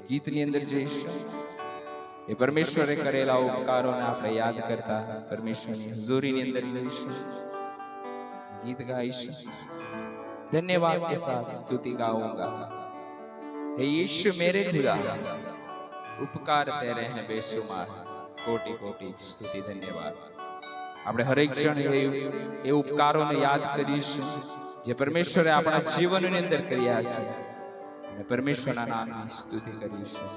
ગીતની અંદર જઈશું. એ પરમેશ્વરે કરેલા ઉપકારોને આપણે યાદ કરતા પરમેશ્વરની હજૂરીની અંદર જઈશું, गीत गाइश. धन्यवाद के साथ स्तुति गाऊंगा. हे यीशु मेरे खुदा, उपकार तेरे हैं बेशुमार, कोटि कोटि स्तुति धन्यवाद. આપણે હરેક જણ એ ઉપકારોને યાદ કરીશું જે પરમેશ્વરે આપણા જીવનની અંદર કર્યા છે અને પરમેશ્વરના નામની સ્તુતિ કરીશું.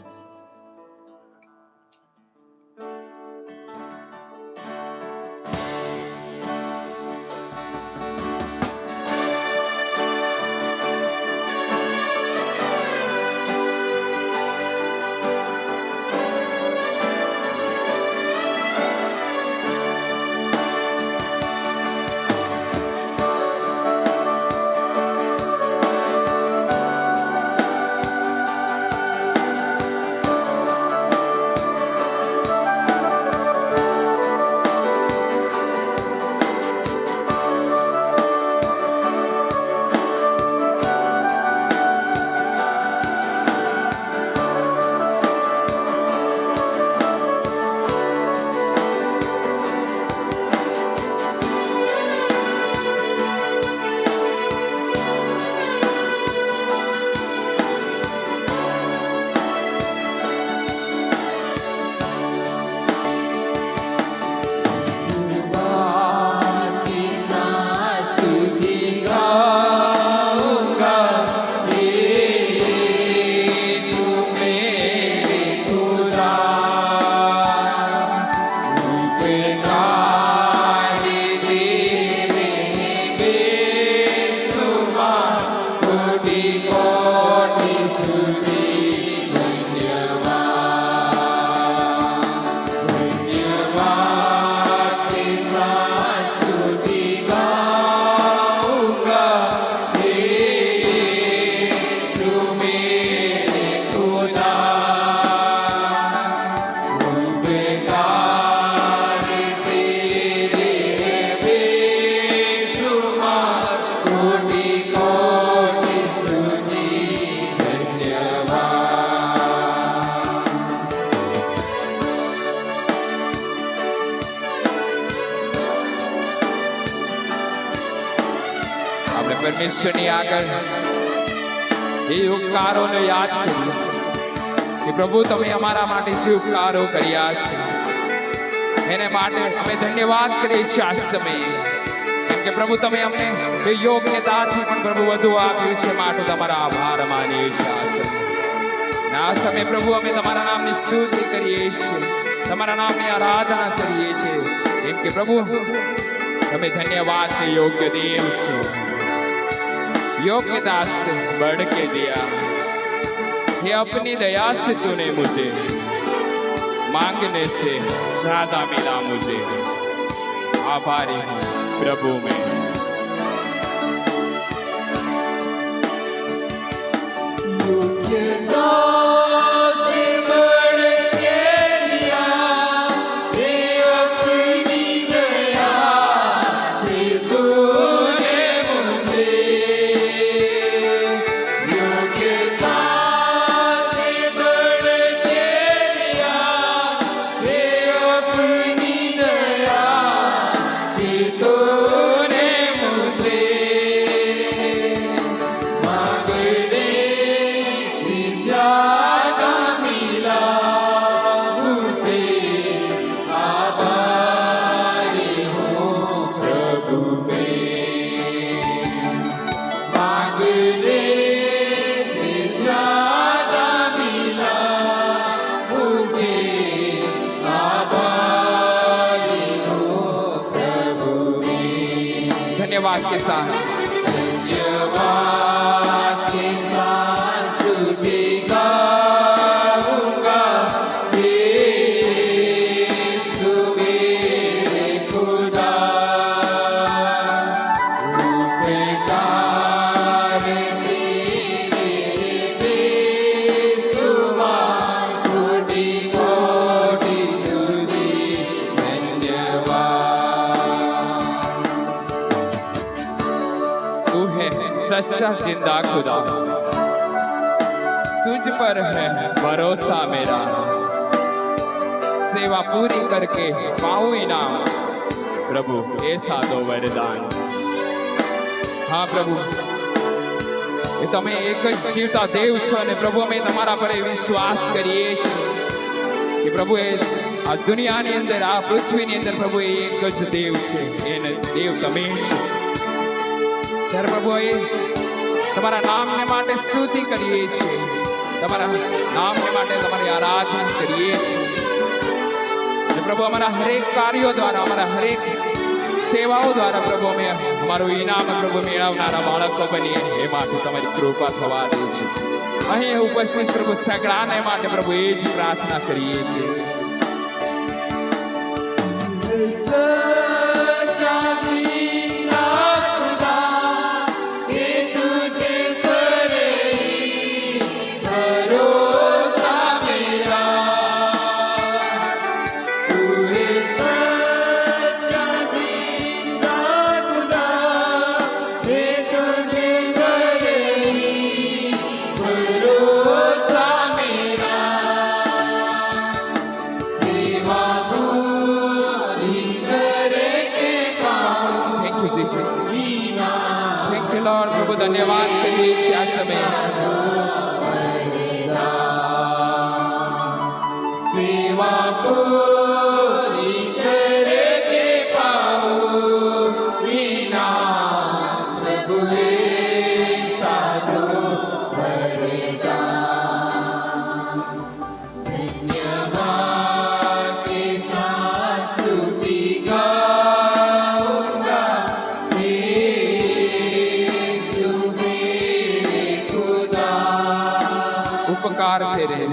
પરમેશ્વરની આગળ એ ઉપકારોને યાદ કરીએ કે પ્રભુ તમે અમારા માટે જે ઉપકારો કર્યા છે એને માટે અમે ધન્યવાદ કરીએ છીએ આ સમયે, કેમ કે પ્રભુ તમે અમને એ યોગ્યતાથી પણ પ્રભુ વધુ આપ્યું છે, માટે તમારા આભાર માનીએ છીએ. આ સમયે પ્રભુ અમે તમારા નામની સ્તુતિ કરીએ છીએ, તમારા નામની આરાધના કરીએ છીએ, કેમ કે પ્રભુ તમે ધન્યવાદ के योग्य देव છો. योग्यता से बढ़ के दिया, ये अपनी दया से तूने मुझे मांगने से ज्यादा मिला. मुझे आभारी हूँ प्रभु में. धन्यवाद के साथ स्तुति गाऊंगा. यीशु मेरे खुदा, उपकार तेरे बेशुमार, कोटि कोटि स्तुति धन्यवाद. सच्चा जिंदा खुदा, तुझ पर है भरोसा मेरा, सेवा पूरी करके पाऊं इनाम, प्रभु ऐसा दो वरदान। हाँ प्रभु, એ તમે એક જ જીવતા દેવ છો અને પ્રભુ અમે તમારા પર વિશ્વાસ કરીએ છીએ કે પ્રભુ એ આ દુનિયાની અંદર, આ પૃથ્વીની અંદર પ્રભુ એક જ દેવ છે, એને દેવ તમે છો। ત્યારે પ્રભુ એ તમારા નામને માટે સ્તુતિ કરીએ છીએ, તમારા નામને માટે તમારી આરાધના કરીએ છીએ। અને પ્રભુ અમારા હરેક કાર્યો દ્વારા, અમારા હરેક સેવાઓ દ્વારા પ્રભુ અમે અમારું ઇનામ પ્રભુ મેળવનારા બાળકો બનીએ એ માટે તમારી કૃપા થવા દે છે। અહીં ઉપસ્થિત પ્રભુ સગળાને માટે પ્રભુ એ જ પ્રાર્થના કરીએ છીએ। धन्यवाद करिए आ समय सेवा पूरी करके पाऊं इनाम, प्रभु ऐसा दो वरदान। धन्यवाद के साथ स्तुति गाऊंगा, उपकार तेरे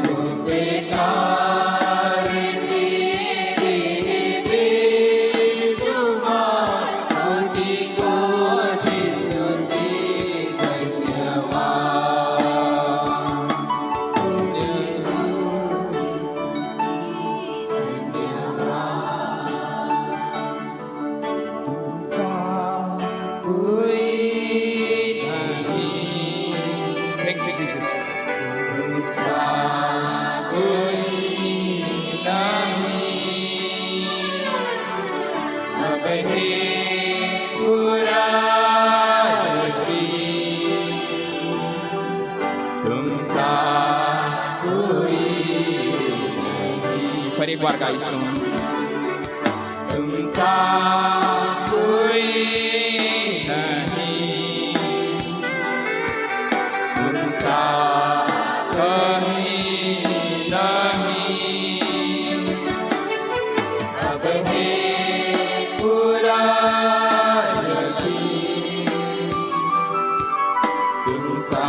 एक बार गाइશું। तुम सा कोई नहीं, तुम सा कहीं नहीं, अब है पूरा यकीन, तुम सा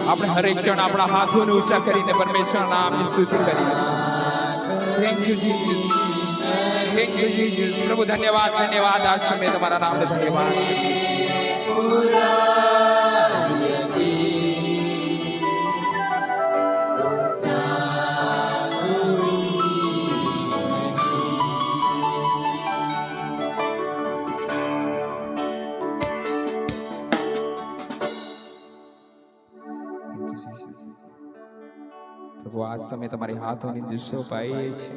આપણે હરેક જણ આપણા હાથોને ઊંચા કરીને પરમેશ્વરના નામની સ્તુતિ કરીએ છીએ। Thank you Jesus, thank you Jesus. પ્રભુ ધન્યવાદ, ધન્યવાદ। આ સમય તમારા નામને ધન્યવાદ કરીએ છીએ। પ્રભુ આ સમય તમારી હાથોની દિશો પાઈએ છે,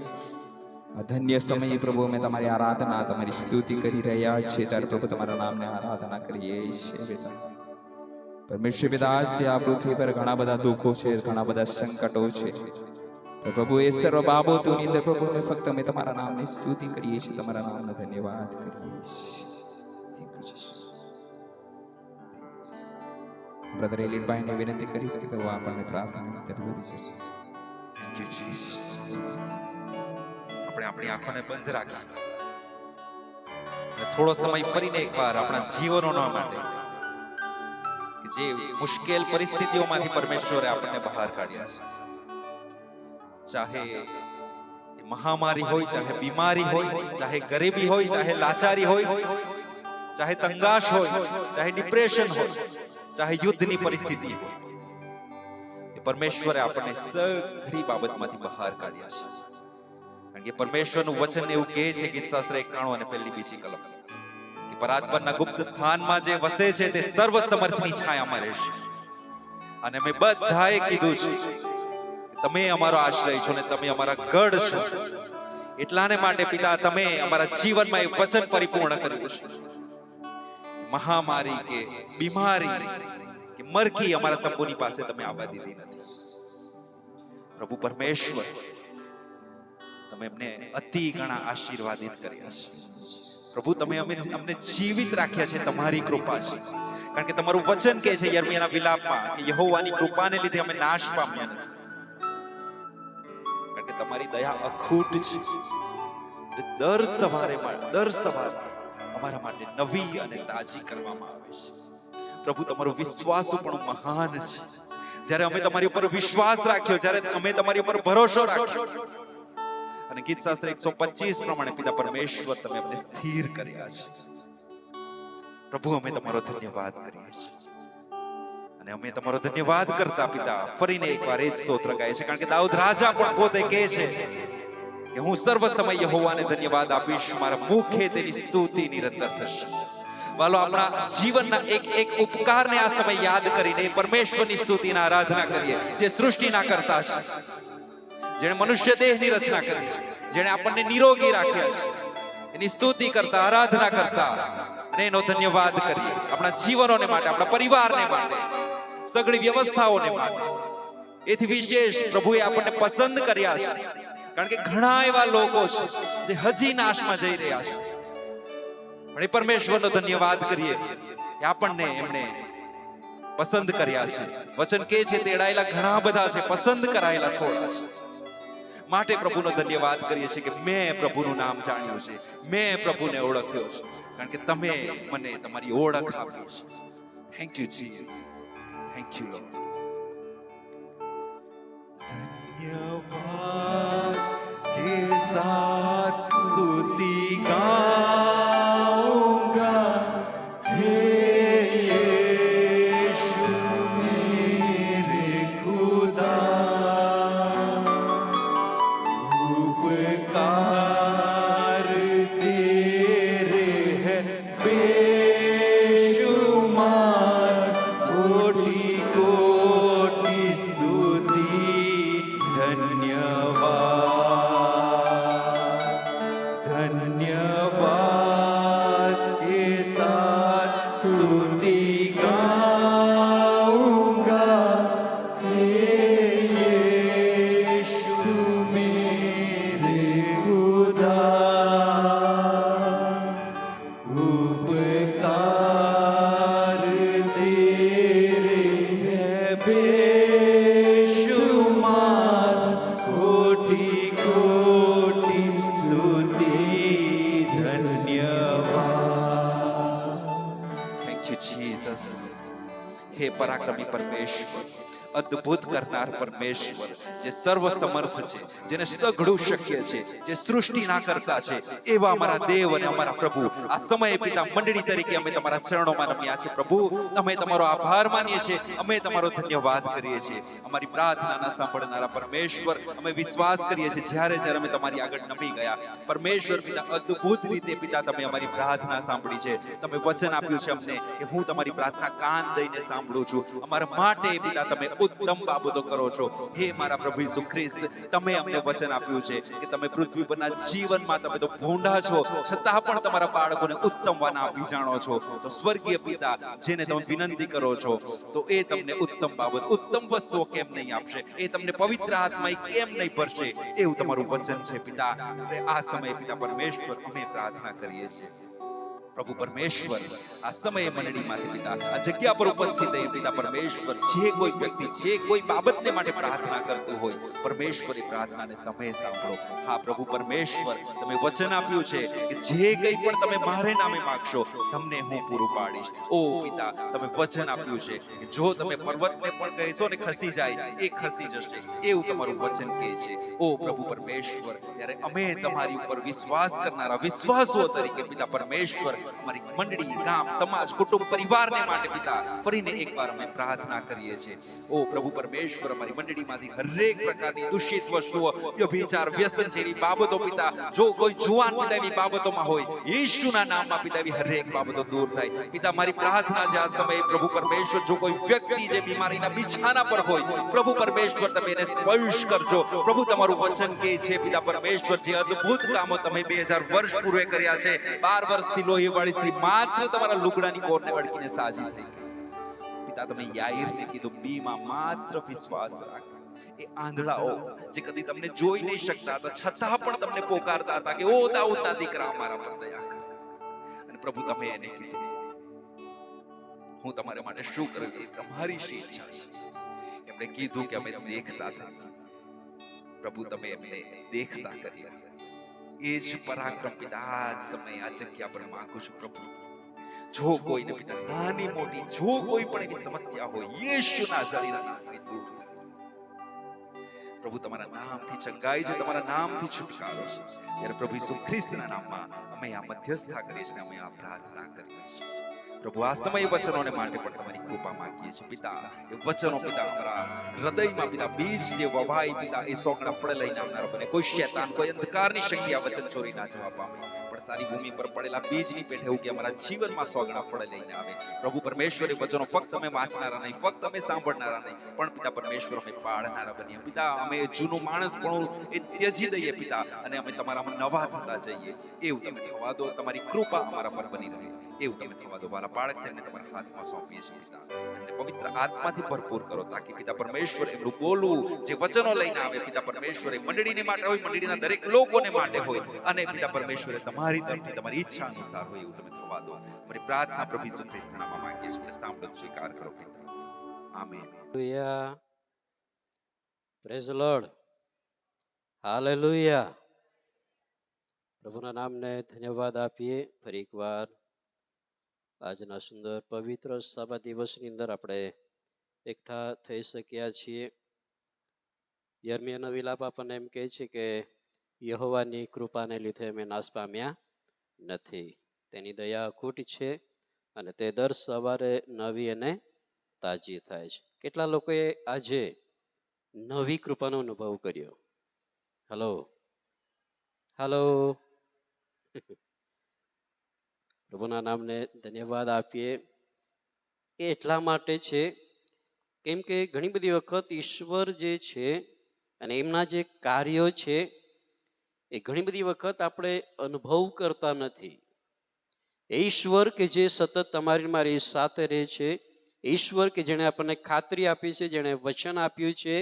આ ધન્ય સમયે પ્રભુ અમે તમારી આરાધના, તમારી સ્તુતિ કરી રહ્યા છીએ, ત્યારે પ્રભુ તમારા નામને આરાધના કરીએ છીએ પિતા. પરમેશ્વર પિતા, છે આ પૃથ્વી પર ઘણા બધા દુઃખો છે, ઘણા બધા સંકટો છે, તો પ્રભુ એ સર્વ બાબતોની અંદર પ્રભુ અમે ફક્ત અમે તમારા નામની સ્તુતિ કરીએ છીએ, તમારા નામનો ધન્યવાદ કરીએ છીએ. Thank you, Jesus. બ્રધર એલિનભાઈને વિનંતી કરીશ કે તેઓ આપણને પ્રાર્થના દોરી જશે. Thank you, Jesus. આપણે આપણી આંખોને બંધ રાખી અને થોડો સમય ફરીને એકવાર આપણા જીવનોના માટે કે જે મુશ્કેલ પરિસ્થિતિઓમાંથી પરમેશ્વરે આપણને બહાર કાઢ્યા છે, ચાહે મહામારી હોય, ચાહે બીમારી હોય, ચાહે ગરીબી હોય, ચાહે લાચારી હોય, ચાહે તંગાશ હોય, ચાહે ડિપ્રેશન હોય, ચાહે યુદ્ધની પરિસ્થિતિ હોય, એ પરમેશ્વરે આપણને સઘળી બાબતમાંથી બહાર કાઢ્યા છે. કારણ કે પરમેશ્વરનું વચન એવું કહે છે, ગીતશાસ્ત્ર 91 અને પહેલી બીજી કલમ, કે પરાત્પરના ગુપ્ત સ્થાનમાં જે વસે છે તે સર્વ સમર્થની છાયામાં રહેશે. અને મેં બધાએ કીધું છે તમે અમારો આશ્રય છો ને તમે અમારા ગઢ છો. એટલાને માટે પિતા તમે અમારા જીવનમાં એ વચન પરિપૂર્ણ કર્યું છે. મહામારી કે બીમારી કે મરકી અમારા તંબુની પાસે તમે આવવા દીધી નથી. પ્રભુ પરમેશ્વર, તમે અમને અતિ ઘણા આશીર્વાદિત કર્યા છે. પ્રભુ તમે અમને જીવિત રાખ્યા છે, તમારી કૃપા છે. કારણ કે તમારું વચન કહે છે યર્મિયાના વિલાપમાં કે યહોવાની કૃપાને લીધે અમે નાશ પામ્યા નથી. કારણ કે તમારી દયા અખૂટ છે. દર સવારે અમારા માટે નવી અને તાજી કરવામાં આવે છે. પ્રભુ તમારો વિશ્વાસ પણ મહાન છે. જ્યારે અમે તમારી ઉપર વિશ્વાસ રાખ્યો, જ્યારે અમે તમારી ઉપર ભરોસો રાખ્યો, અને ગીતશાસ્ત્ર 125 પ્રમાણે પિતા પરમેશ્વર તમે અમને સ્થિર કર્યા છે. પ્રભુ અમે તમારો ધન્યવાદ કરીએ છીએ. અને અમે તમારો ધન્યવાદ કરતા પિતા ફરીને એકવાર એ જ સ્તોત્ર ગાય છે. કારણ કે દાઉદ રાજા પણ પોતે કહે છે કે હું સર્વ સમય યહોવાને ધન્યવાદ આપીશ, મારા મુખે તેની સ્તુતિ નિરંતર થશે. વાલો, આપણા જીવનના એક એક ઉપકારને આ સમય યાદ કરીને પરમેશ્વરની સ્તુતિના આરાધના કરીએ, જે સૃષ્ટિના કર્તા છે, જેણે મનુષ્ય દેહની રચના કરી છે, જેણે આપણને નિરોગી રાખ્યા છે, એની સ્તુતિ કરતા, આરાધના કરતા અને એનો ધન્યવાદ કરીએ. આપણા જીવનોને માટે, આપણા પરિવારને માટે, સગળી વ્યવસ્થાઓને માટે. એથી વિશેષ પ્રભુએ આપણને પસંદ કર્યા છે. કારણ કે ઘણા એવા લોકો છે જે હજી નાશમાં જઈ રહ્યા છે. પણ એ પરમેશ્વરનો ધન્યવાદ કરીએ કે આપણને એમણે પસંદ કર્યા છે. વચન કહે છે તેડાયેલા ઘણા બધા છે, પસંદ કરાયેલા થોડા છે. માટે પ્રભુનો ધન્યવાદ કરીએ છીએ કે મેં પ્રભુનું નામ જાણ્યું છે, મેં પ્રભુને ઓળખ્યો છે. કારણ કે તમે મને તમારી ઓળખ આપી છે. Thank you Jesus, thank you lord. धन्यवाद के साथ स्तुति गाऊंगा, हे यीशु मेरे खुदा, उपकार तेरे है बेशुमार, कोटि कोटि स्तुति धन्यवाद. धन्यवाद के साथ स्तुति गाऊंगा, हे यीशु मेरे खुदा, उपकार तेरे है बेशुमार, कोटि कोटि स्तुति धन्यवाद. Thank you Jesus. हे पराक्रमी परमेश्वर, અદ્ભુત કરનાર પરમેશ્વર, જે સર્વ સમર્થ છે, જેને સઘળું શક્ય છે, જે સૃષ્ટિના કરતા છે, એવા અમારા દેવ અને અમારા પ્રભુ, આ સમયે પિતા મંડળી તરીકે અમે તમારા ચરણોમાં નમ્યા છે. પ્રભુ, અમે તમારો આભાર માનીએ છીએ, અમે તમારો ધન્યવાદ કરીએ છીએ. અમારી પ્રાર્થનાના સાંભળનારા પરમેશ્વર, અમે વિશ્વાસ કરીએ છીએ જ્યારે જ્યારે અમે તમારી આગળ નમી ગયા, પરમેશ્વર પિતા, અદ્ભુત રીતે પિતા તમે અમારી પ્રાર્થના સાંભળી છે. તમે વચન આપ્યું છે અમને કે હું તમારી પ્રાર્થના કાન દઈને સાંભળું છું. અમારા માટે પિતા તમે ઉત્તમ બાબતો કરો છો. હે મારા પ્રભુ ઈસુ ખ્રિસ્ત, તમે અમને વચન આપ્યું છે કે તમે પૃથ્વી પરના જીવનમાં તમે તો ભોંડા છો, છતાં પણ તમારા બાળકોને ઉત્તમ વાના આપી જાણો છો. તો સ્વર્ગીય પિતા, જેને તમે વિનંતી કરો છો, તો એ તમને ઉત્તમ બાબત, ઉત્તમ વસ્તુઓ કેમ નહીં આપશે? એ તમને પવિત્ર આત્મા કેમ નહીં ભરશે? એવું તમારું વચન છે પિતા. આ સમયે પિતા પરમેશ્વર અમે પ્રાર્થના કરીએ છીએ. પ્રભુ પરમેશ્વર, આ સમયે મંડળીમાંથી પિતા આ જગ્યા પર ઉપસ્થિત થઈ પિતા પરમેશ્વર, જે કોઈ વ્યક્તિ જે કોઈ બાબતને માટે પ્રાર્થના કરતું હોય, પરમેશ્વરી પ્રાર્થનાને તમે સાંભળો. હા પ્રભુ પરમેશ્વર, તમે વચન આપ્યું છે કે જે કંઈ પણ તમે મારે નામે માંગશો તમને હું પૂરું પાડીશ. ઓ પિતા, તમે વચન આપ્યું છે કે જો તમે પર્વતને પણ કહેશો ને ખસી જાય, એ ખસી જશે, એવું તમારું વચન કહે છે. ઓ પ્રભુ પરમેશ્વર, ત્યારે અમે તમારી ઉપર વિશ્વાસ કરનારા વિશ્વાસુઓ તરીકે પિતા પરમેશ્વર, અમારી મંડળી, ગામ, સમાજ, કુટુંબ, પરિવારને માટે પિતા ફરીને એકવાર અમે પ્રાર્થના કરીએ છીએ. ઓ પ્રભુ પરમેશ્વર, અમારી મંડળીમાંથી હરેક પ્રકારની દૂષિત વસ્તુઓ, વ્યભિચાર, વ્યસન જેવી બાબતો પિતા, જો કોઈ જુવાન પિતા એવી બાબતોમાં હોય, યેશુના નામમાં પિતા એવી હરેક બાબતો દૂર થાય. પિતા મારી પ્રાર્થના છે આ સમયે પ્રભુ પરમેશ્વર, જો કોઈ વ્યક્તિ જે બીમારીના બિછાના પર હોય, પ્રભુ પરમેશ્વર તમે એને સ્પર્શ કરજો. પ્રભુ તમારું વચન કહે છે પિતા પરમેશ્વર, જે અદ્ભુત કામો તમે 2000 વર્ષ પૂર્વે કર્યા છે, 12 વર્ષથી લોહીવાળી સ્ત્રી માત્ર તમારા લુગડાની કોરને અડકીને સાજી થઈ ગઈ. પિતા તમે યાઈરને કીધું, બીમાં માત્ર વિશ્વાસ રાખ. એ આંધળાઓ જે કદી તમને જોઈ નહીં શકતા હતા, છતાં પણ તમને પોકારતા હતા કે ઓ દાઉદના દીકરા, અમારા પર દયા કર. અને પ્રભુ તમે એને કીધું, હું તમારા માટે શું કરું એ તમારી શી ઈચ્છા છે. એમણે કીધું કે અમે દેખતા થયા. પ્રભુ તમે એમને દેખતા કર્યા. એ જ પરાક્રમ પિતા આ જ સમયે આ જગ્યા પર માંગુ છું પ્રભુ. જો કોઈને પિતા નાની મોટી જો કોઈ પણ એવી સમસ્યા હોય, યેશુ નાઝરીના નામમાં દૂર થાય. પ્રભુ તમારા નામથી ચંગાઈ છે, તમારા નામથી છુટકારો છે. ત્યારે પ્રભુ ઈસુ ખ્રિસ્તના નામમાં અમે આ મધ્યસ્થતા કરીએ છીએ, અમે આ પ્રાર્થના કરીએ છીએ. પ્રભુ આ સમય વચનોને માટે પણ તમારી કૃપા માંગીએ છીએ પિતા. એ વચનો પિતા અમારા હૃદયમાં પિતા બીજ જે વવાય પિતા, એ સોગણા ફળ લઈને આવનારો બને. કોઈ શૈતાન, કોઈ અંધકારની શક્તિ આ વચન ચોરી ના જવા પામે, પણ સારી ભૂમિ પર પડેલા બીજની પેઠે ઉગે અમારા જીવનમાં સોગણા ફળ લઈને આવે. પ્રભુ પરમેશ્વર, એ વચનો ફક્ત અમે વાંચનારા નહીં, ફક્ત અમે સાંભળનારા નહીં, પણ પિતા પરમેશ્વર અમે પાળનારા બનીએ. પિતા અમે જૂનું માણસ પણ એ ત્યજી દઈએ પિતા, અને અમે તમારામાં નવા થતા જઈએ. એવું તમે થવા દો. તમારી કૃપા અમારા પર બની રહે, એવું તમે થવા દો. વાલા બાળક છે, એમને તમારા હાથમાં સોંપીએ છીએ પિતા. એમને પવિત્ર આત્માથી ભરપૂર કરો, તાકી પિતા પરમેશ્વર એમનું બોલવું, જે વચનો લઈને આવે પિતા પરમેશ્વર, એ મંડળીને માટે હોય, મંડળીના દરેક લોકોને માટે હોય, અને પિતા પરમેશ્વર તમારી તરફથી તમારી ઈચ્છા અનુસાર હોય, એવું તમે થવા દો. અમારી પ્રાર્થના પ્રભુ ઈસુ ખ્રિસ્તના નામમાં માંગીએ છીએ. સાંભળો, સ્વીકાર કરો પિતા. Amen. Hallelujah. Praise the lord. Hallelujah. પ્રભુના નામને ધન્યવાદ આપીએ. ફરી એકવાર આજના સુંદર પવિત્ર સભા દિવસની અંદર આપણે એકઠા થઈ શક્યા છીએ. યર્મિયાનો વિલાપ આપણને એમ કહે છે કે યહોવાની કૃપાને લીધે અમે નાશ પામ્યા નથી. તેની દયા અખૂટ છે અને તે દર સવારે નવી અને તાજી થાય છે. કેટલા લોકોએ આજે નવી કૃપાનો અનુભવ કર્યો? Hello hello. પ્રભુના નામને ધન્યવાદ આપીએ. એ એટલા માટે છે કેમ કે ઘણી બધી વખત ઈશ્વર જે છે અને એમના જે કાર્યો છે એ ઘણી બધી વખત આપણે અનુભવ કરતા નથી. ઈશ્વર કે જે સતત તમારી મારી સાથે રહે છે, ઈશ્વર કે જેણે આપણને ખાતરી આપી છે, જેણે વચન આપ્યું છે,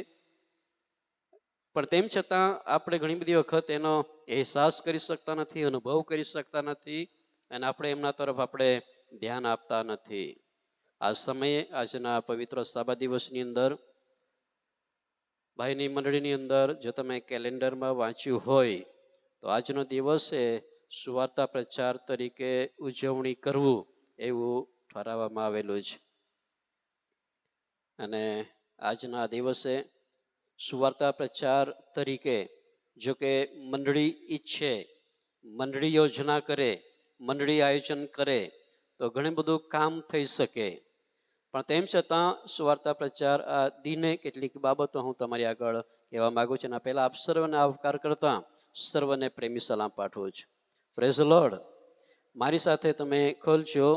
પણ તેમ છતાં આપણે ઘણી બધી વખત એનો અહેસાસ કરી શકતા નથી, અનુભવ કરી શકતા નથી, અને આપણે એમના તરફ આપણે ધ્યાન આપતા નથી. આ સમયે આજના પવિત્ર સભા દિવસની અંદર ભાઈની મંડળીની અંદર જો તમે કેલેન્ડરમાં વાંચ્યું હોય તો આજનો દિવસ એ સુવાર્તા પ્રચાર તરીકે ઉજવણી કરવું એવું ઠરાવવામાં આવેલું છે. અને આજના દિવસે સુવાર્તા પ્રચાર તરીકે જો કે મંડળી ઈચ્છે, મંડળી યોજના કરે, મંડળી આયોજન કરે તો ઘણું બધું કામ થઈ શકે, પણ તેમ છતાં સુવાર્તા પ્રચાર આ દિને કેટલીક બાબતો હું તમારી આગળ કહેવા માગું છું. એના પહેલાં આપ સર્વને આવકાર કરતા સર્વને પ્રેમી સલામ પાઠવું છું. Praise the lord. મારી સાથે તમે ખોલજો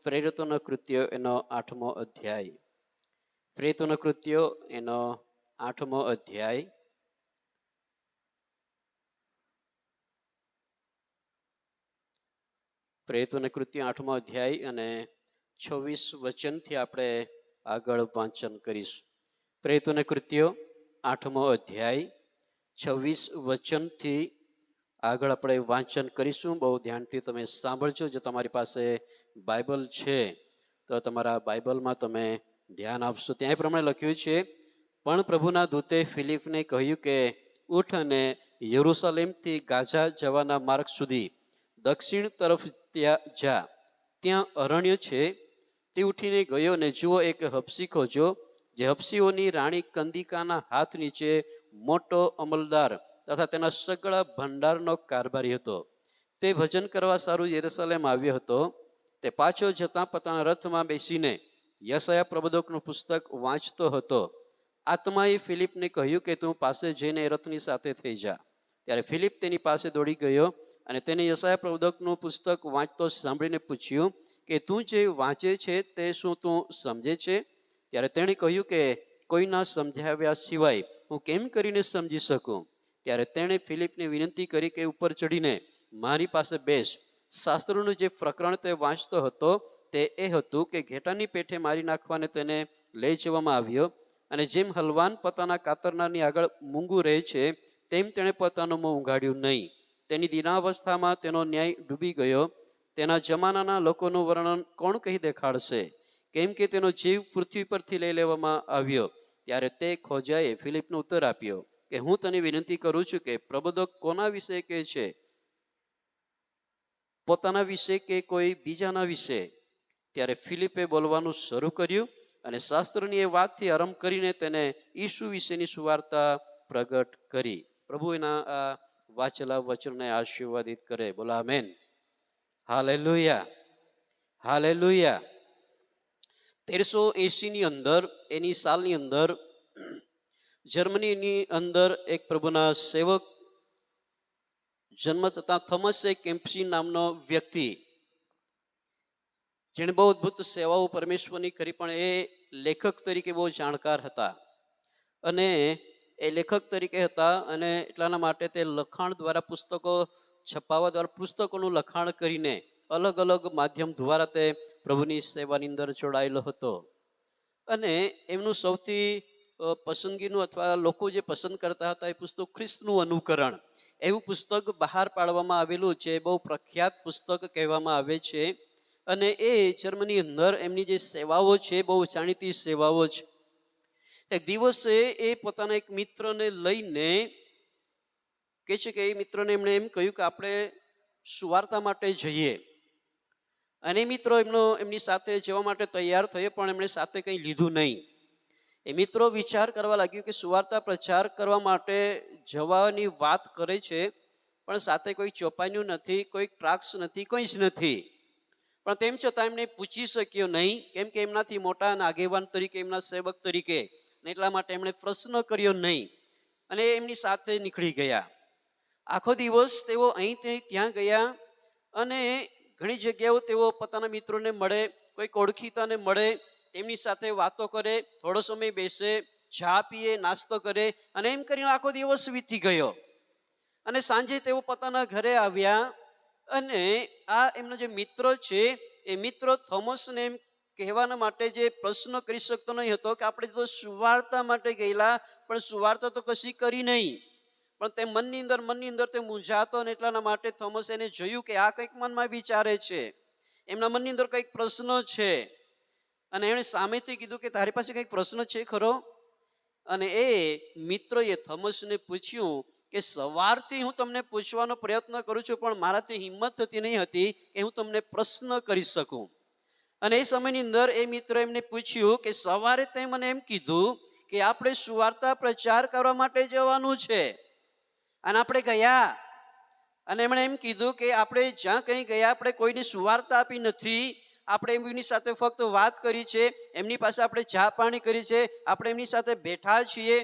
પ્રેરિતોના કૃત્યો એનો 8મો અધ્યાય. પ્રેતોના કૃત્યો એનો 8મો અધ્યાય પ્રેતોના કૃત્યો 8મો અધ્યાય અને 26 વચનથી આપણે આગળ વાંચન કરીશું. પ્રેતોના કૃત્યો 8મો અધ્યાય 26 વચનથી આગળ આપણે વાંચન કરીશું. બહુ ધ્યાનથી તમે સાંભળજો. જો તમારી પાસે બાઇબલ છે તો તમારા બાઇબલમાં તમે ધ્યાન આપશો. ત્યાં એ પ્રમાણે લખ્યું છે, પણ પ્રભુના દૂતે ફિલિપને કહ્યું કે ઉઠ અને યરૂશલેમથી ગાઝા જવાના માર્ગ સુધી દક્ષિણ તરફ જા. ત્યાં અરણ્ય છે. તે ઉઠીને ગયો અને જુઓ, એક હબસી ખોજો, જે હબસીઓની રાણી કંદિકાના હાથ નીચે મોટો અમલદાર તથા તેના સગળા ભંડારનો કારભારી હતો. તે ભજન કરવા સારું યરૂશલેમ આવ્યો હતો. તે પાછો જતાં પોતાના રથમાં બેસીને યશાયા પ્રબોધકનું પુસ્તક વાંચતો હતો. આત્માએ ફિલિપને કહ્યું કે તું પાસે જઈને રથની સાથે થઈ જા. ત્યારે ફિલિપ તેની પાસે દોડી ગયો અને તેને યશાયા પ્રબોધકનું પુસ્તક વાંચતો સાંભળીને પૂછ્યું કે તું જે વાંચે છે તે શું તું સમજે છે? ત્યારે તેણે કહ્યું કે કોઈના સમજાવ્યા સિવાય હું કેમ કરીને સમજી શકું? ત્યારે તેણે ફિલિપને વિનંતી કરી કે ઉપર ચડીને મારી પાસે બેસ. શાસ્ત્રોનું જે પ્રકરણ તે વાંચતો હતો તે એ હતું કે ઘેટાની પેઠે મારી નાખવાને તેને લઈ જવામાં આવ્યો, અને જેમ હલવાન પોતાના કાતરનારની આગળ મૂંગું રહે છે તેમ તેણે પોતાનું મોં ઊંઘાડ્યું નહીં. તેની દીનાવસ્થામાં તેનો ન્યાય ડૂબી ગયો. તેના જમાનાના લોકોનું વર્ણન કોણ કહી દેખાડશે? કેમ કે તેનો જીવ પૃથ્વી પરથી લઈ લેવામાં આવ્યો. ત્યારે તે ખોજાએ ફિલિપનો ઉત્તર આપ્યો કે હું તને વિનંતી કરું છું કે પ્રબોધક કોના વિશે કહે છે, પોતાના વિશે કે કોઈ બીજાના વિશે? ત્યારે ફિલિપે બોલવાનું શરૂ કર્યું અને શાસ્ત્રની એ વાતથી આરંભ કરીને તેને ઈસુ વિશેની સુવાર્તા પ્રગટ કરી. પ્રભુ એના આ વાંચેલા વચનને આશીર્વાદિત કરે. બોલો આમેન. Hallelujah, hallelujah. 1380 અંદર, એની સાલની અંદર જર્મનીની અંદર એક પ્રભુના સેવક જન્મ થતા થોમસ કેમ્પસી નામનો વ્યક્તિ, જેણે બહુ અદભુત સેવાઓ પરમેશ્વરની કરી, પણ એ લેખક તરીકે બહુ જાણકાર હતા. અને એ લેખક તરીકે હતા અને એટલાના માટે તે લખાણ દ્વારા, પુસ્તકો છપાવવા દ્વારા પુસ્તકોનું લખાણ કરીને અલગ અલગ માધ્યમ દ્વારા તે પ્રભુની સેવાની અંદર જોડાયેલો હતો. અને એમનું સૌથી પસંદગીનું અથવા લોકો જે પસંદ કરતા હતા એ પુસ્તક ખ્રિસ્તનું અનુકરણ, એવું પુસ્તક બહાર પાડવામાં આવેલું છે. બહુ પ્રખ્યાત પુસ્તક કહેવામાં આવે છે. અને એ જર્મની અંદર એમની જે સેવાઓ છે બહુ જાણીતી સેવાઓ છે. એક દિવસે એ પોતાના એક મિત્રને લઈને કહે છે કે એ મિત્રને એમણે એમ કહ્યું કે આપણે સુવાર્તા માટે જઈએ. અને મિત્રો એમની સાથે જવા માટે તૈયાર થયો, પણ એમણે સાથે કંઈ લીધું નહીં. એ મિત્રો વિચાર કરવા લાગ્યું કે સુવાર્તા પ્રચાર કરવા માટે જવાની વાત કરે છે, પણ સાથે કોઈ ચોપાન્યું નથી, કોઈ ટ્રાક્સ નથી, કોઈ જ નથી. પણ તેમ છતાં એમને પૂછી શક્યો નહીં, કેમ કે એમનાથી મોટા અને આગેવાન તરીકે, એમના સેવક તરીકે, એટલા માટે એમણે પ્રશ્ન કર્યો નહીં અને એમની સાથે નીકળી ગયા. આખો દિવસ તેઓ અહીં ત્યાં ગયા અને ઘણી જગ્યાઓ તેઓ પોતાના મિત્રોને મળે, કોઈ ઓળખીતાને મળે, તેમની સાથે વાતો કરે, થોડો સમય બેસે, ચા પીએ, નાસ્તો કરે, અને એમ કરીને આખો દિવસ વીતી ગયો. અને સાંજે તેઓ પોતાના ઘરે આવ્યા અને આ એમનો જે મિત્ર છે એ મિત્ર થોમસને એમ કહેવાના માટે જે પ્રશ્ન કરી શકતો નહીં હતો કે આપણે તો સુવાર્તા માટે ગયેલા, પણ સુવાર્તા તો કશી કરી નહીં. પણ તે મનની અંદર તે મૂંઝાતો, અને એટલાના માટે થોમસ એને જોયું કે આ કંઈક મનમાં વિચારે છે, એમના મનની અંદર કંઈક પ્રશ્ન છે. અને એણે સામેથી કીધું કે તારી પાસે કંઈક પ્રશ્ન છે ખરો? અને એ મિત્રએ થોમસને પૂછ્યું કે સવારથી હું તમને પૂછવાનો પ્રયત્ન કરું છું, પણ મારાથી હિંમત થતી નહીં હતી કે હું તમને પ્રશ્ન કરી શકું. અને એ સમયની અંદર એ મિત્ર એમને પૂછ્યું કે સવારે તે મને એમ કીધું કે આપણે સુવાર્તા પ્રચાર કરવા માટે જવાનું છે, અને આપણે ગયા. અને એમણે એમ કીધું કે આપણે જ્યાં કંઈ ગયા આપણે કોઈને સુવાર્તા આપી નથી, આપણે એમની સાથે ફક્ત વાત કરી છે, એમની પાસે આપણે ચા પાણી કરી છે, આપણે એમની સાથે બેઠા છીએ,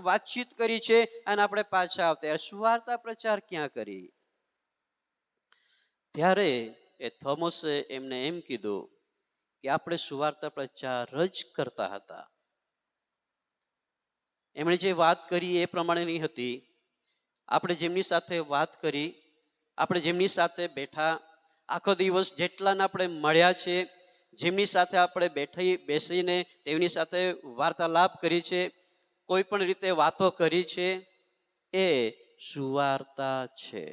વાતચીત કરી છે, અને આપણે પાછા આવતા. સુવાર્તા પ્રચાર ક્યાં કરી? ત્યારે એ થોમસે એમને એમ કીધું કે આપણે સુવાર્તા પ્રચાર જ કરતા હતા. એમણે જે વાત કરી એ પ્રમાણેની હતી. આપણે જેમની સાથે વાત કરી, આપણે જેમની સાથે બેઠા, આખો દિવસ જેટલાને આપણે મળ્યા છે, જેમની સાથે આપણે બેસીને તેમની સાથે વાર્તાલાપ કરી છે, કોઈ પણ રીતે વાતો કરી છે, એ સુવાર્તા છે.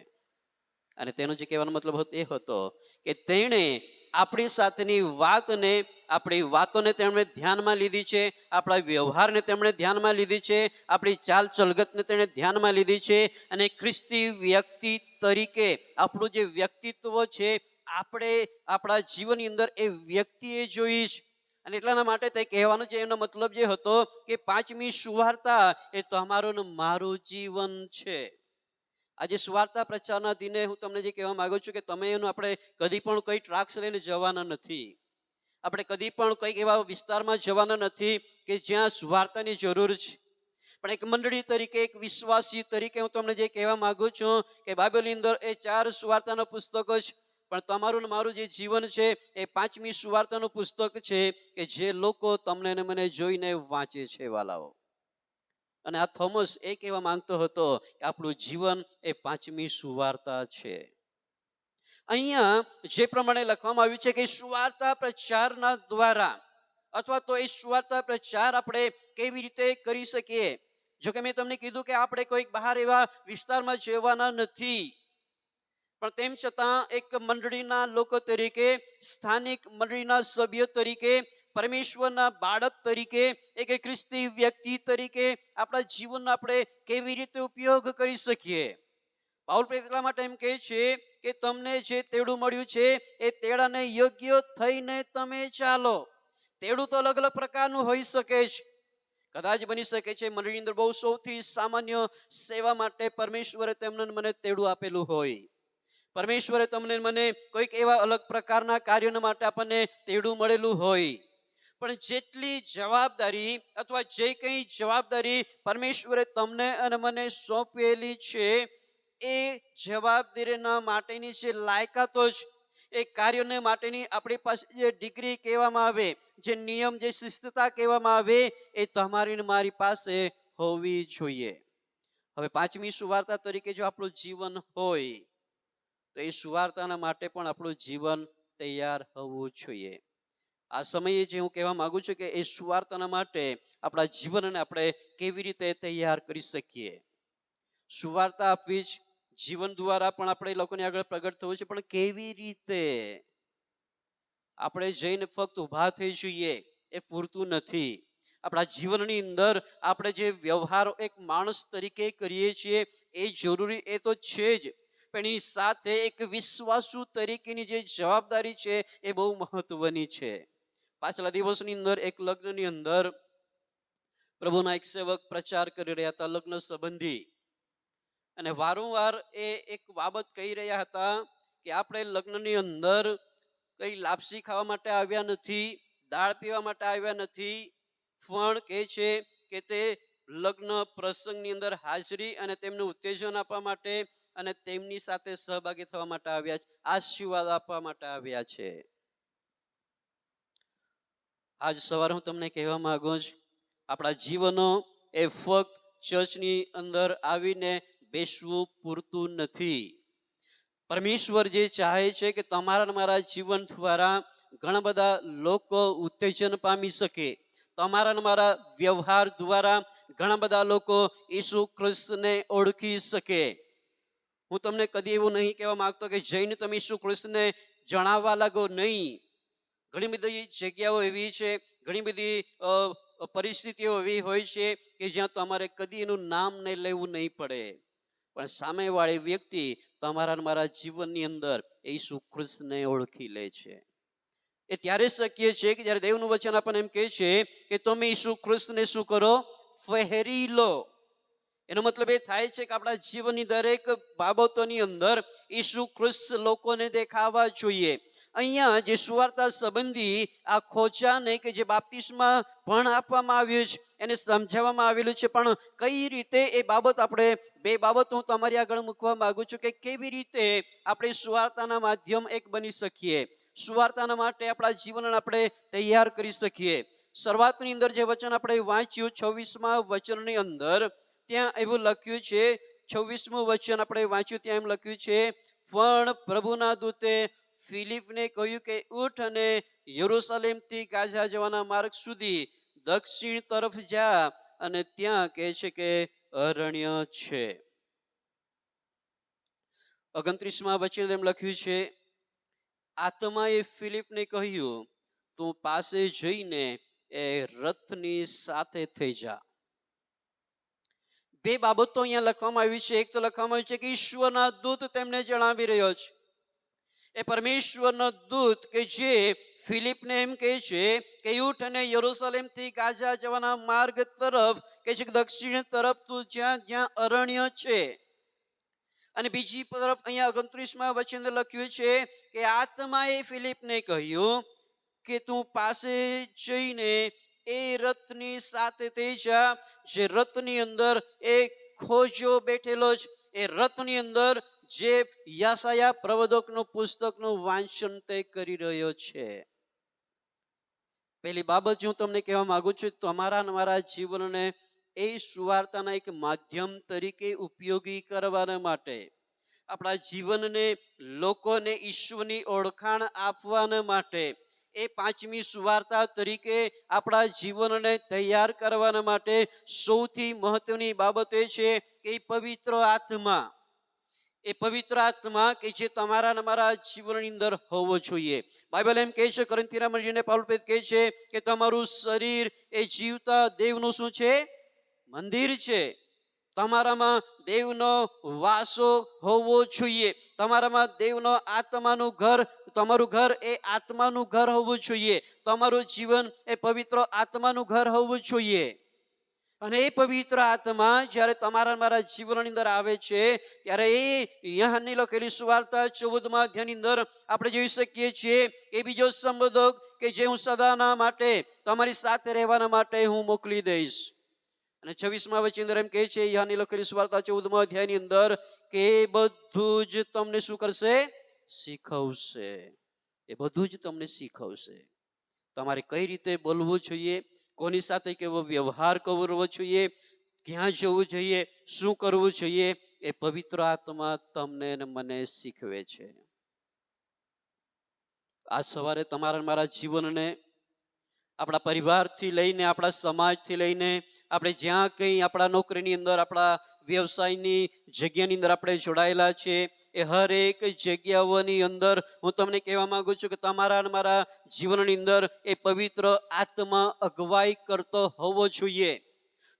અને તેનો જે કહેવાનો મતલબ હતો એ હતો કે તેણે આપણી સાથેની વાતને, આપણી વાતોને તેમણે ધ્યાનમાં લીધી છે, આપણા વ્યવહારને તેમણે ધ્યાનમાં લીધી છે, આપણી ચાલ ચલગતને તેણે ધ્યાનમાં લીધી છે. અને ખ્રિસ્તી વ્યક્તિ તરીકે આપણું જે વ્યક્તિત્વ છે, આપણે આપણા જીવનની અંદર એ વ્યક્તિએ જોઈ છે. અને એટલાના માટે તે કહેવાનો જે એનો મતલબ જે હતો કે પાંચમી સુવાર્તા એ તમારું ને મારું જીવન છે. આજે સુવાર્તા પ્રચારના દિને હું તમને જે કહેવા માંગુ છું કે તમે એનું આપણે કદી પણ કઈ ટ્રાક્સ લઈને જવાના નથી. આપણે કદી પણ કંઈક એવા વિસ્તારમાં જવાના નથી કે જ્યાં સુવાર્તાની જરૂર છે. પણ એક મંડળી તરીકે, એક વિશ્વાસી તરીકે હું તમને જે કહેવા માંગુ છું કે બાઇબલની અંદર એ 4 સુવાર્તાના પુસ્તકો છે, પણ તમારું ને મારું જે જીવન છે એ પાંચમી સુવાર્તાનું પુસ્તક છે કે જે લોકો તમને ને મને જોઈને વાંચે છે વાલાઓ. અને આ થોમસ એ કહેવા માંગતો હતો કે આપણું જીવન એ પાંચમી સુવાર્તા છે. અહીંયા જે પ્રમાણે લખવામાં આવ્યું છે કે સુવાર્તા પ્રચારના દ્વારા, અથવા તો એ સુવાર્તા પ્રચાર આપણે કેવી રીતે કરી શકીએ. જો કે મેં તમને કીધું કે આપણે કોઈક બહાર એવા વિસ્તારમાં જવાના નથી, પણ તેમ છતાં એક મંડળીના લોકો તરીકે, સ્થાનિક મંડળીના સભ્ય તરીકે, પરમેશ્વરના બાળક તરીકે, એક ખ્રિસ્તી વ્યક્તિ તરીકે આપણા જીવનનો આપણે કેવી રીતે ઉપયોગ કરી શકીએ. પાઉલ એટલા માટે એમ કહે છે કે તમને જે તેડું મળ્યું છે એ તેડાને યોગ્ય થઈને તમે ચાલો. તેડું તો અલગ અલગ પ્રકારનું હોઈ શકે છે. કદાચ બની શકે છે મંડળીની અંદર બહુ સૌથી સામાન્ય સેવા માટે પરમેશ્વરે તેમને મને તેડું આપેલું હોય. પરમેશ્વરે તમને મને કોઈક એવા અલગ પ્રકારના કાર્યો માટે આપણને તેડું મળેલું હોય. પણ જેટલી જવાબદારી અથવા જે કંઈ જવાબદારી પરમેશ્વરે તમને અને મને સોંપેલી છે, એ જવાબદારીના માટેની જે લાયકાતો છે, એ કાર્યોને માટેની આપણી પાસે જે ડિગ્રી કહેવામાં આવે, જે નિયમ, જે શિસ્તતા કહેવામાં આવે, એ તમારી ને મારી પાસે હોવી જોઈએ. હવે પાંચમી સુવાર્તા તરીકે જો આપણું જીવન હોય તો એ સુવાર્તાના માટે પણ આપણું જીવન તૈયાર હોવું જોઈએ. આ સમયે જે હું કહેવા માંગુ છું કે એ સુવાર્તાના માટે આપણા જીવનને આપણે કેવી રીતે તૈયાર કરી શકીએ. સુવાર્તા આપવી જ જીવન દ્વારા પણ આપણે લોકોની આગળ પ્રગટ થવું છે, પણ કેવી રીતે? આપણે જઈને ફક્ત ઊભા થઈ જઈએ એ પૂરતું નથી. આપણા જીવનની અંદર આપણે જે વ્યવહારો એક માણસ તરીકે કરીએ છીએ એ જરૂરી, એ તો છે જ, પણ એની સાથે એક વિશ્વાસુ તરીકેની જે જવાબદારી છે એ બહુ મહત્વની છે. પાછલા દિવસની અંદર એક લગ્નની અંદર પ્રભુના એક સેવક પ્રચાર કરી રહ્યા હતા, લગ્ન સંબંધી. અને વારંવાર એ એક બાબત કહી રહ્યા હતા કે આપણે લગ્નની અંદર કઈ લાપસી ખાવા માટે આવ્યા નથી, દાળ પીવા માટે આવ્યા નથી, પણ કહે છે કે તે લગ્ન પ્રસંગની અંદર હાજરી અને તેમનું ઉત્તેજન આપવા માટે અને તેમની સાથે સહભાગી થવા માટે આવ્યા છે, આશીર્વાદ આપવા માટે આવ્યા છે. આજ સવારે હું તમને કહેવા માંગુ છું, આપણા જીવનો એ ફક્ત ચર્ચની અંદર આવીને બેસવું પૂરતું નથી. પરમેશ્વર જે ચાહે છે કે તમારા મારા જીવન દ્વારા ઘણા બધા લોકો ઉત્તેજન પામી શકે. તમારા મારા વ્યવહાર દ્વારા ઘણા બધા લોકો ઈસુ ખ્રિસ્તને ઓળખી શકે. હું તમને કદી એવું નહીં કહેવા માંગતો કે જઈને તમે ઈસુ ખ્રિસ્તને જણાવવા લાગો, નહીં. ઘણી બધી જગ્યાઓ એવી છે, ઘણી બધી પરિસ્થિતિઓ એવી હોય છે કે જ્યાં તમારે કદી એનું નામ નહીં લેવું નહીં પડે, પણ સામેવાળી વ્યક્તિ તમારા મારા જીવનની અંદર ઈસુ ખ્રિસ્તને ઓળખી લે છે. એ ત્યારે શક્ય છે કે જ્યારે દેવનું વચન આપણને એમ કહે છે કે તમે ઈસુ ખ્રિસ્તને શું કરો? ફેરી લો. એનો મતલબ એ થાય છે કે આપણા જીવનની દરેક બાબતોની અંદર ઈસુ ખ્રિસ્ત લોકોને દેખાવા જોઈએ. અહીંયા જે સુવાર્તા સંબંધી આ ખોજાને કે જે બાપ્તિસ્મા પણ આપવામાં આવ્યું છે એને સમજાવવામાં આવેલું છે, પણ કઈ રીતે એ બાબત આપણે, બે બાબત હું તમારી આગળ મૂકવા માંગુ છું કે કેવી રીતે આપણે સુવાર્તાના માધ્યમ એક બની શકીએ, સુવાર્તાના માટે આપણા જીવનને આપણે તૈયાર કરી શકીએ. શરૂઆતની અંદર જે વચન આપણે વાંચ્યું 26મા વચનની અંદર, ત્યાં એવું લખ્યું છે, 26મું વચન આપણે વાંચ્યું, ત્યાં એમ લખ્યું છે, પણ પ્રભુના દૂતે ફિલિપને કહ્યું કે ઉઠ અને યરૂશલેમથી ગાઝા જવાના માર્ગ સુધી દક્ષિણ તરફ જા, અને ત્યાં કહે છે કે અરણ્ય છે. 29મા વચન એમ લખ્યું છે, આત્માએ ફિલિપને કહ્યું, તું પાસે જઈને એ રથની સાથે થઈ જા. બે બાબતો અહીંયા લખવામાં આવી છે. એક તો લખવામાં આવ્યું છે કે ઈશ્વરના દૂત તેમને જણાવી રહ્યો છે. એ પરમેશ્વરનો દૂત કે જે ફિલિપને એમ કહે છે કે ઉઠ અને યરૂશલેમથી ગાઝા જવાના માર્ગ તરફ, કે છે કે દક્ષિણ તરફ તું જ્યાં જ્યાં અરણ્ય છે. અને બીજી તરફ અહીંયા 29મા વચન લખ્યું છે કે આત્માએ ફિલિપને કહ્યું કે તું પાસે જઈને એ રથની સાથે થઈ જા, જે રથની અંદર એક ખોજો બેઠેલો છે. એ રથની અંદર જે યશાયા પ્રવચકનું પુસ્તકનું વાંચન તે કરી રહ્યો છે. પહેલી બાબત જે હું તમને કહેવા માંગુ છું, તમારા અને મારા જીવનને એ સુવાર્તાના એક માધ્યમ તરીકે ઉપયોગી કરવાના માટે, આપણા જીવનને લોકોને ઈશ્વરની ઓળખાણ આપવાના માટે, એ પાંચમી સુવાર્તા તરીકે આપણા જીવનને તૈયાર કરવાના માટે સૌથી મહત્વની બાબત એ છે કે પવિત્ર આત્મા, એ પવિત્ર આત્મા કે જે તમારા અને મારા જીવનની અંદર હોવો જોઈએ. બાઇબલ એમ કહે છે, કોરિન્થીના મંડળીને પાઉલ કહે છે કે તમારું શરીર એ જીવતા દેવનું શું છે? મંદિર છે. તમારામાં દેવનો વાસો હોવો જોઈએ. તમારામાં દેવનો આત્માનું ઘર, તમારું ઘર એ આત્માનું ઘર હોવું જોઈએ. તમારું જીવન એ પવિત્ર આત્માનું ઘર હોવું જોઈએ. અને એ પવિત્ર આત્મા જ્યારે તમારા મારા જીવનની અંદર આવે છે, ત્યારે એ યહાનની લખેલી સુવાર્તા 14મા અધ્યાયની અંદર આપણે જોઈ શકીએ છીએ એ બીજો સંબોધક કે જે હું સદાના માટે તમારી સાથે રહેવાના માટે હું મોકલી દઈશ. અને 26મા વચન અંદર એમ કહે છે, યહાનની લખેલી સુવાર્તા 14મા અધ્યાયની અંદર, કે બધું જ તમને શું કરશે? શીખવશે. એ બધું જ તમને શીખવશે. તમારે કઈ રીતે બોલવું જોઈએ, કોની સાથે કેવો વ્યવહાર કરવો જોઈએ, ક્યાં જવું જોઈએ, શું કરવું જોઈએ, એ પવિત્ર આત્મા તમને અને મને શીખવે છે. આજ સવારે તમારા મારા જીવનને આપણા પરિવારથી લઈને, આપણા સમાજથી લઈને, આપણે જ્યાં કંઈ આપણા નોકરીની અંદર, આપણા વ્યવસાયની જગ્યાની અંદર આપણે જોડાયેલા છે, એ હરેક જગ્યાઓની અંદર હું તમને કહેવા માંગુ છું કે તમારા અને મારા જીવનની અંદર એ પવિત્ર આત્મા અગવાઈ કરતો હોવો જોઈએ.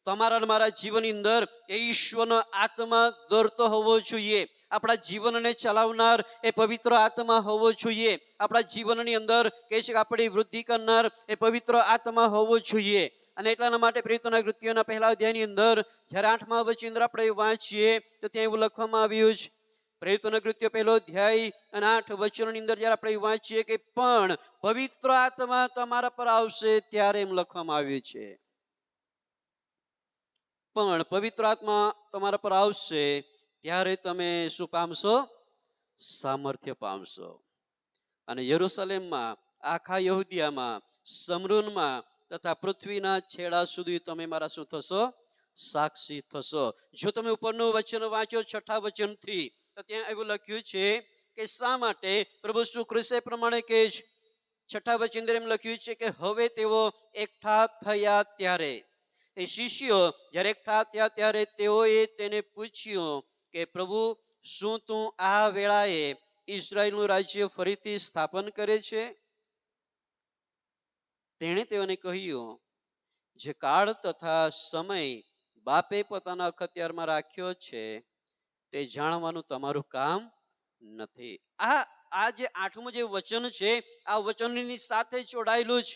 તમારા અને મારા જીવનની અંદર એ ઈશ્વરનો આત્મા દોરતો હોવો જોઈએ. આપણા જીવનને ચલાવનાર એ પવિત્ર આત્મા હોવો જોઈએ. આપણા જીવનની અંદર કહે છે કે આપણી વૃદ્ધિ કરનાર એ પવિત્ર આત્મા હોવો જોઈએ. અને એટલાના માટે પ્રેરિતોના કૃત્યોના પહેલા અધ્યાયની અંદર જ્યારે 8મા વચન અંદર આપણે વાંચીએ તો ત્યાં એવું લખવામાં આવ્યું છે, પ્રેરિતોના કૃત્ય પહેલો અધ્યાય અને 8 વચનોની અંદર જ્યારે આપણે વાંચીએ કે પણ પવિત્ર આત્મા તમારા પર આવશે, ત્યારે એમ લખવામાં આવ્યું છે, પણ પવિત્ર આત્મા તમારા પર આવશે ત્યારે તમે શું પામશો? સામર્થ્ય પામશો. અને યરૂશલેમમાં, આખા યહૂદિયામાં, સમરૂનમાં તથા પૃથ્વીના છેડા સુધી તમે મારા શું થશો? સાક્ષી થશો. જો તમે ઉપરનું વચન વાંચો 6થા વચનથી, તો ત્યાં એવું લખ્યું છે કે શા માટે પ્રભુ શ્રી ખ્રિસ્તે પ્રમાણે કે 6થા વચન અંદર એમ લખ્યું છે કે હવે તેઓ એકઠા થયા ત્યારે, એ શિષ્યો જ્યારે એકઠા થયા ત્યારે તેઓએ તેને પૂછ્યું કે પ્રભુ, શું તું આ વેળાએ ઇઝરાયલનું રાજ્ય ફરીથી સ્થાપન કરે છે? તેણે તેઓને કહ્યું, જે કાળ તથા સમય બાપે પોતાના અખત્યારમાં રાખ્યો છે તે જાણવાનું તમારું કામ નથી. આ જે 8મું જે વચન છે, આ વચનની સાથે જોડાયેલું છે.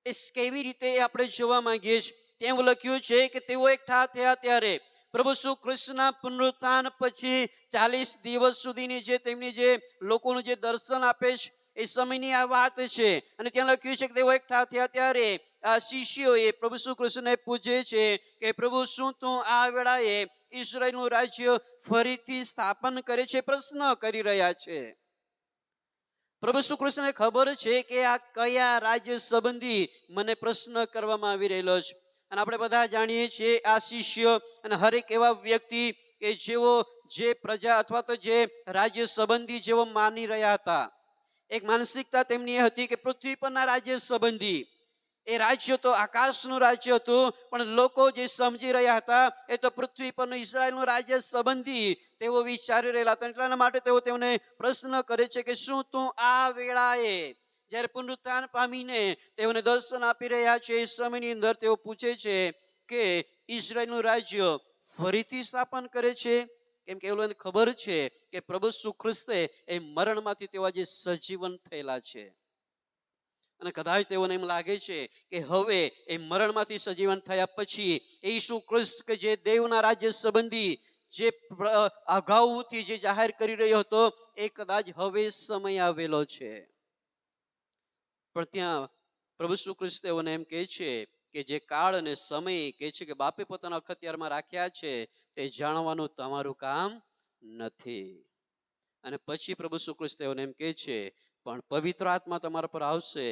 એ કેવી રીતે આપણે જોવા માંગીએ છીએ, ત્યાં લખ્યું છે કે તેઓ એકઠા થયા ત્યારે પ્રભુ શ્રી કૃષ્ણના પુનરુત્થાન પછી 40 દિવસ સુધીની જે તેમની જે લોકોનું જે દર્શન આપે છે, એ સમયની આ વાત છે. અને ત્યાં લખ્યું છે કે તેઓ એકઠા થયા ત્યારે આ શિષ્યોએ પ્રભુ શ્રી કૃષ્ણને પૂછે છે કે પ્રભુ, શું તું આ વેળાએ ઇઝરાયલનું રાજ્ય ફરીથી સ્થાપન કરે છે? પ્રશ્ન કરી રહ્યા છે. પ્રભુ ઈસુ ખ્રિસ્તને ખબર છે કે આ કયા રાજ્ય સંબંધી મને પ્રશ્ન કરવામાં આવી રહેલો છે. અને આપણે બધા જાણીએ છીએ આ શિષ્ય અને હરેક એવા વ્યક્તિ કે જેઓ જે પ્રજા અથવા તો જે રાજ્ય સંબંધી જેઓ માની રહ્યા હતા. એક માનસિકતા તેમની એ હતી કે પૃથ્વી પરના રાજ્ય સંબંધી, એ રાજ્ય તો આકાશનું રાજ્ય હતું, પણ લોકો જે સમજી રહ્યા હતા એ તો પૃથ્વી પરનું ઇઝરાયલનું રાજ્ય સંબંધી તેઓ વિચારી રહેલા હતા. એટલા માટે તેઓ તેમને પ્રશ્ન કરે છે કે શું તું આ વેળાએ, જ્યારે પુનરુત્થાન પામીને તેઓને દર્શન આપી રહ્યા છે એ સમયની અંદર તેઓ પૂછે છે કે ઇઝરાયલનું રાજ્ય ફરીથી સ્થાપન કરે છે? કેમ કે એઓને ખબર છે કે પ્રભુ ઈસુ ખ્રિસ્તે એ મરણમાંથી તેઓ આજે સજીવન થયેલા છે. અને કદાચ તેઓને એમ લાગે છે કે હવે એ મરણમાંથી સજીવન થયા પછી ઈસુ ખ્રિસ્ત કે જે દેવના રાજ્ય સંબંધી જે અગાઉથી જે જાહેર કરી રહ્યો હતો એ કદાચ હવે સમય આવેલો છે. પણ ત્યાં પ્રભુ ઈસુ ખ્રિસ્ત તેઓને એમ કહે છે કે જે કાળ અને સમય કહે છે કે બાપે પોતાના અખત્યારમાં રાખ્યા છે તે જાણવાનું તમારું કામ નથી. અને પછી પ્રભુ ઈસુ ખ્રિસ્ત તેઓને એમ કહે છે પણ પવિત્ર આત્મા તમારા પર આવશે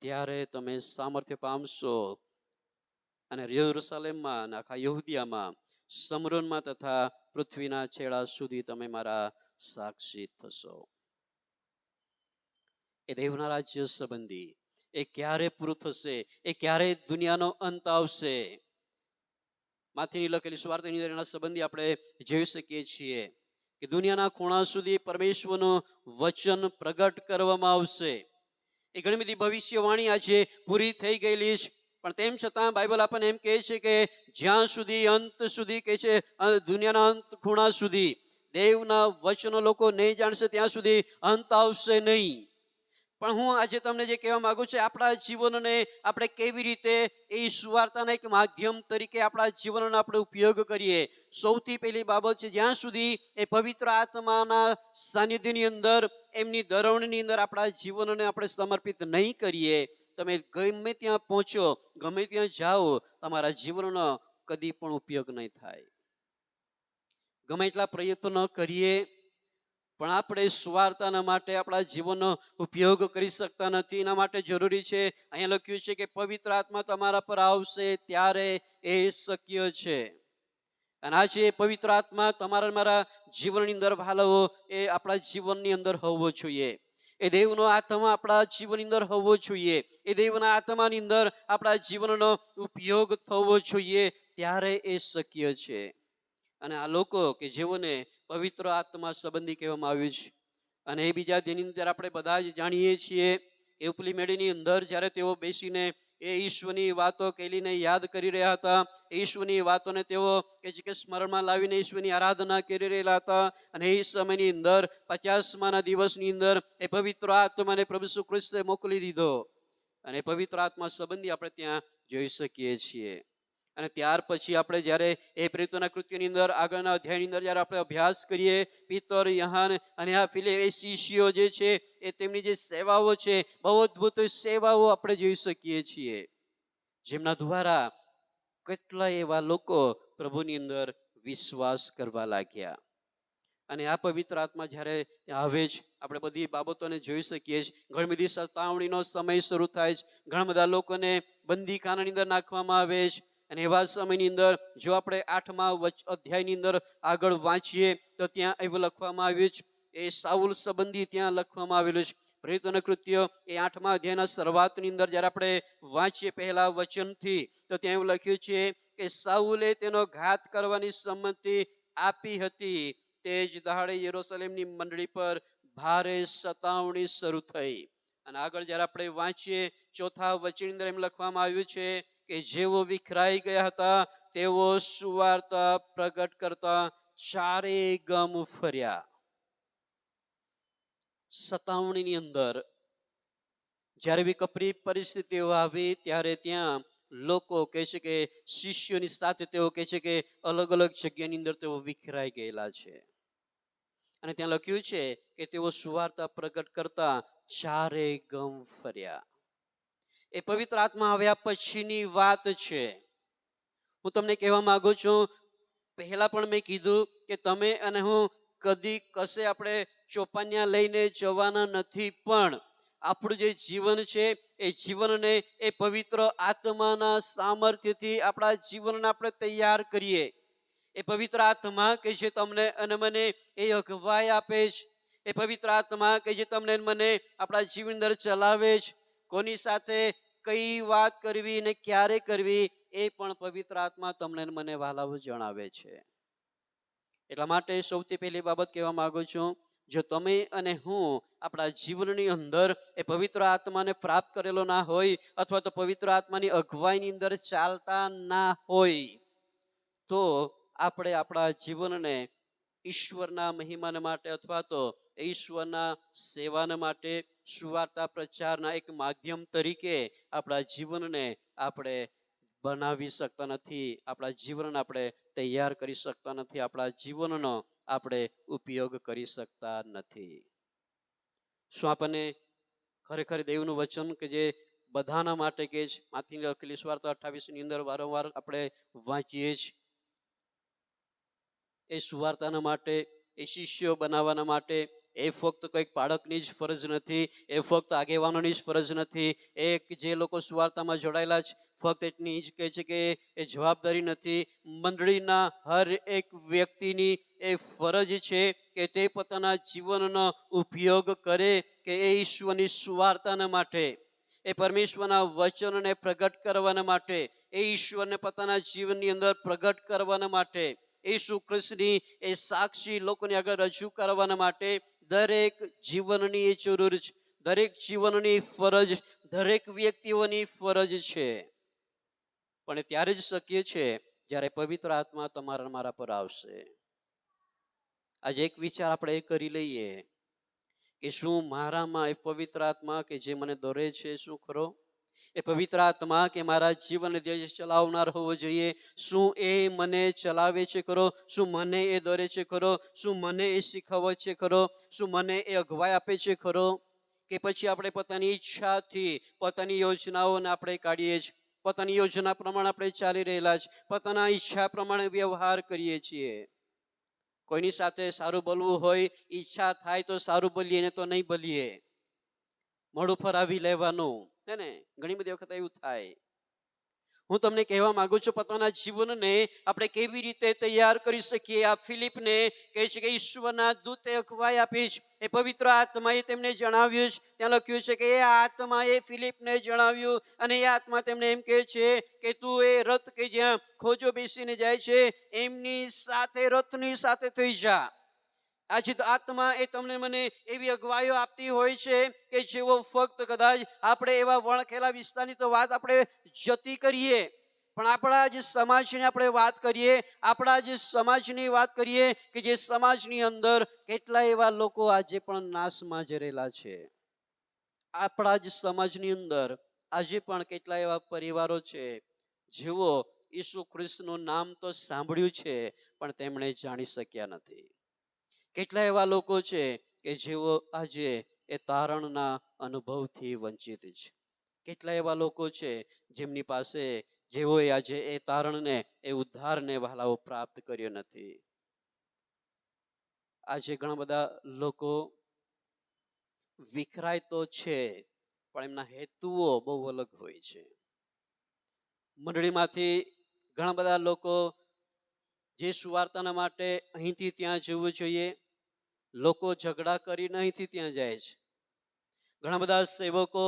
ત્યારે તમે સામર્થ્ય પામશો અને યરુશલેમમાં, આખા યહૂદિયામાં, સમરોનમાં તથા પૃથ્વીના છેડા સુધી તમે મારા સાક્ષી થશો. એ દેવના રાજ્ય સંબંધી એ ક્યારે પૂરું થશે? એ ક્યારે દુનિયાનો અંત આવશે? માથેની લખેલી સુવાર્તાની અંદર એના સંબંધી આપણે જોઈ શકીએ છીએ કે દુનિયાના ખૂણા સુધી પરમેશ્વરનું વચન પ્રગટ કરવામાં આવશે. એ ઘણી બધી ભવિષ્યવાણી આજે પૂરી થઈ ગયેલી છે, પણ તેમ છતાં બાઇબલ આપણને એમ કહે છે કે જ્યાં સુધી અંત સુધી કહે છે, દુનિયાના અંત ખૂણા સુધી દેવના વચનો લોકો નહીં જાણશે ત્યાં સુધી અંત આવશે નહીં. પણ હું આજે તમને જે કહેવા માંગુ છું, આપણા જીવનને આપણે કેવી રીતે એ સુવાર્તાના એક માધ્યમ તરીકે આપણા જીવનનો આપણે ઉપયોગ કરીએ. સૌથી પહેલી બાબત છે, જ્યાં સુધી એ પવિત્ર આત્માના સાનિધ્યની અંદર, એમની દરવણીની અંદર આપણા જીવનને આપણે સમર્પિત નહીં કરીએ, તમે ગમે ત્યાં પહોંચો, ગમે ત્યાં જાઓ, તમારા જીવનનો કદી પણ ઉપયોગ નહીં થાય. ગમે એટલા પ્રયત્નો કરીએ પણ આપણે સુવાર્તાના માટે આપણા જીવનનો ઉપયોગ કરી શકતા નથી. એના માટે જરૂરી છે, અહીંયા લખ્યું છે કે પવિત્ર આત્મા તમારા પર આવશે ત્યારે એ શક્ય છે. અને આજે પવિત્ર આત્મા તમારા મારા જીવનની અંદર ભાલવો એ આપણા જીવનની અંદર હોવો જોઈએ. એ દેવનો આત્મા આપણા જીવનની અંદર હોવો જોઈએ. એ દેવના આત્માની અંદર આપણા જીવનનો ઉપયોગ થવો જોઈએ, ત્યારે એ શક્ય છે. અને આ લોકો કે જેઓને પવિત્ર આત્મા સંબંધી કહેવામાં આવ્યું છે, અને એ બીજા તેની અંદર આપણે બધા જ જાણીએ છીએ એ ઉપલી મેળીની અંદર જ્યારે તેઓ બેસીને એ ઈશ્વરની વાતો કેલીને યાદ કરી રહ્યા હતા, ઈશ્વરની વાતોને તેઓ કે સ્મરણમાં લાવીને ઈશ્વરની આરાધના કરી રહેલા હતા. અને એ સમયની અંદર 50મા દિવસની અંદર એ પવિત્ર આત્માને પ્રભુ ઈસુ ખ્રિસ્તે મોકલી દીધો. અને પવિત્ર આત્મા સંબંધી આપણે ત્યાં જોઈ શકીએ છીએ. અને ત્યાર પછી આપણે જ્યારે એ પ્રેરિતોના કૃત્યની અંદર આગળના અધ્યાયની અંદર જ્યારે આપણે અભ્યાસ કરીએ, પિતર, યહાન અને આ એ શિષ્યો જે છે એ તેમની જે સેવાઓ છે, બહુ અદ્ભુત સેવાઓ આપણે જોઈ શકીએ છીએ, જેમના દ્વારા કેટલા એવા લોકો પ્રભુની અંદર વિશ્વાસ કરવા લાગ્યા. અને આ પવિત્ર આત્મા જ્યારે આવે છે, આપણે બધી બાબતોને જોઈ શકીએ છીએ. ઘણી બધી સતાવણીનો સમય શરૂ થાય છે, ઘણા બધા લોકોને બંદીખાનાની અંદર નાખવામાં આવે છે. અને એવા સમયની અંદર જો આપણે 8મા અધ્યાયની અંદર આગળ વાંચીએ તો ત્યાં એવું લખવામાં આવ્યું છે, એ સાઉલ સંબંધી ત્યાં લખવામાં આવેલું છે. પ્રેરિતોના કૃત્ય એ 8મા અધ્યાયના શરૂઆતની અંદર જ્યારે આપણે વાંચીએ પહેલા વચનથી, તો ત્યાં એવું લખ્યું છે કે સાઉલે તેનો ઘાત કરવાની સંમતિ આપી હતી, તે જ દહાડે યરુશલેમની મંડળી પર ભારે સતાવણી શરૂ થઈ. અને આગળ જ્યારે આપણે વાંચીએ ચોથા વચનની અંદર એમ લખવામાં આવ્યું છે કે જેઓ વિખરાઈ ગયા હતા તેઓ સુવાર્તા પ્રગટ કરતા ચારે ગામ ફર્યા. સતાવણીની અંદર જ્યારે બી કપરી પરિસ્થિતિઓ આવી ત્યારે ત્યાં લોકો કહે છે કે શિષ્યોની સાથે તેઓ કહે છે કે અલગ અલગ જગ્યાની અંદર તેઓ વિખરાઈ ગયેલા છે. અને ત્યાં લખ્યું છે કે તેઓ સુવાર્તા પ્રગટ કરતા ચારે ગામ ફર્યા. એ પવિત્ર આત્મા આવ્યા પછીની વાત છે. હું તમને કહેવા માંગુ છું, પહેલા પણ મેં કીધું કે તમે અને હું કદી કશે આપણે ચોપાનિયા લઈને જવાના નથી, પણ આપણું જે જીવન છે એ જીવનને એ પવિત્ર આત્માના સામર્થ્યથી આપણા જીવનને આપણે તૈયાર કરીએ. એ પવિત્ર આત્મા કે જે તમને અને મને એ અગવાઈ આપે છે, એ પવિત્ર આત્મા કે જે તમને અને મને આપણા જીવન અંદર ચલાવે છે, કોની સાથે કઈ વાત કરવી ને ક્યારે કરવી એ પણ પવિત્ર આત્મા તમને અને મને વહાલાઓ જણાવે છે. એટલા માટે સૌથી પહેલી બાબત કહેવા માંગુ છું, જો તમે અને હું આપણા જીવનની અંદર એ પવિત્ર આત્માને પ્રાપ્ત કરેલો ના હોય અથવા તો પવિત્ર આત્માની અગવાઈની અંદર ચાલતા ના હોય તો આપણે આપણા જીવનને ઈશ્વરના મહિમાને માટે અથવા તો ઈશ્વરના સેવાને માટે સુવાર્તા પ્રચારના એક માધ્યમ તરીકે આપણા જીવનને આપણે બનાવી શકતા નથી, આપણા જીવનને આપણે તૈયાર કરી શકતા નથી, આપણા જીવનનો આપણે ઉપયોગ કરી શકતા નથી. શું આપણને ખરેખર દેવનું વચન કે જે બધાના માટે કે જ માથી લખેલી સુવાર્તા 28 ની અંદર વારંવાર આપણે વાંચીએ છીએ, એ સુવાર્તાના માટે, એ શિષ્યો બનાવવાના માટે એ ફક્ત કંઈક બાળકની જ ફરજ નથી, એ ફક્ત આગેવાનોની જ ફરજ નથી, એ જે લોકો સુવાર્તામાં જોડાયેલા છે ફક્ત એટલી જ કહે છે કે એ જવાબદારી નથી. મંડળીના હર એક વ્યક્તિની એ ફરજ છે કે તે પોતાના જીવનનો ઉપયોગ કરે કે એ ઈશ્વરની સુવાર્તાના માટે, એ પરમેશ્વરના વચનને પ્રગટ કરવાના માટે, એ ઈશ્વરને પોતાના જીવનની અંદર પ્રગટ કરવાના માટે, ઈસુ ખ્રિસ્તની એ સાક્ષી લોકોની આગળ રજૂ કરવાના માટે દરેક જીવનની એ જરૂર છે, દરેક જીવનની ફરજ, દરેક વ્યક્તિઓની ફરજ છે. પણ એ ત્યારે જ શક્ય છે જ્યારે પવિત્ર આત્મા તમારા મારા પર આવશે. આજે એક વિચાર આપણે એ કરી લઈએ કે શું મારામાં એ પવિત્ર આત્મા કે જે મને દોરે છે શું ખરો? એ પવિત્ર આત્મા કે મારા જીવનને જે ચલાવનાર હોવો જોઈએ, શું એ મને ચલાવે છે ખરો? શું મને એ દોરે છે ખરો? શું મને એ શીખવે છે ખરો? શું મને એ અગવાઈ આપે છે ખરો? કે પછી આપણે પોતાની ઈચ્છાથી પોતાની યોજનાઓને આપણે કાઢીએ છીએ, પોતાની યોજના પ્રમાણે આપણે ચાલી રહેલા છે, પોતાના ઈચ્છા પ્રમાણે વ્યવહાર કરીએ છીએ. કોઈની સાથે સારું બોલવું હોય, ઈચ્છા થાય તો સારું બોલીએ ને તો નહીં બોલીએ, મોઢું ફરાવી લેવાનું, હે ને? ઘણી બધી વખત એવું થાય. હું તમને કહેવા માંગુ છું, પોતાના જીવનને આપણે કેવી રીતે તૈયાર કરી શકીએ. આ ફિલિપને કહે છે કે ઈશ્વરના દૂતે અગવાઈ આપી છે, એ પવિત્ર આત્માએ તેમને જણાવ્યું છે. ત્યાં લખ્યું છે કે એ આત્માએ ફિલિપને જણાવ્યું અને એ આત્મા તેમને એમ કહે છે કે તું એ રથ કે જ્યાં ખોજો બેસીને જાય છે એમની સાથે, રથની સાથે થઈ જા. આજે તો આત્મા એ તમને મને એવી અગવાઈઓ આપતી હોય છે કે જેવો ફક્ત કદાચ આપણે એવા વણખેલા વિસ્તારની તો વાત આપણે જતી કરીએ, પણ આપણા જ સમાજની આપણે વાત કરીએ, આપણા જ સમાજની વાત કરીએ કે જે સમાજની અંદર કેટલા એવા લોકો આજે પણ નાશમાં જરેલા છે. આપણા જ સમાજની અંદર આજે પણ કેટલા એવા પરિવારો છે જેઓ ઈસુ ખ્રિસ્તનું નામ તો સાંભળ્યું છે પણ તેમણે જાણી શક્યા નથી. કેટલા એવા લોકો છે કે જેઓ આજે એ તારણના અનુભવથી વંચિત છે. કેટલા એવા લોકો છે જેમની પાસે જેઓએ આજે એ તારણને, એ ઉદ્ધારને વહાલાઓ પ્રાપ્ત કર્યો નથી. આજે ઘણા બધા લોકો વિખરાય તો છે પણ એમના હેતુઓ બહુ અલગ હોય છે. મંડળીમાંથી ઘણા બધા લોકો જે સુવાર્તાના માટે અહીંથી ત્યાં જવું જોઈએ, લોકો ઝઘડા કરીને અહીંથી ત્યાં જાય છે. ઘણા બધા સેવકો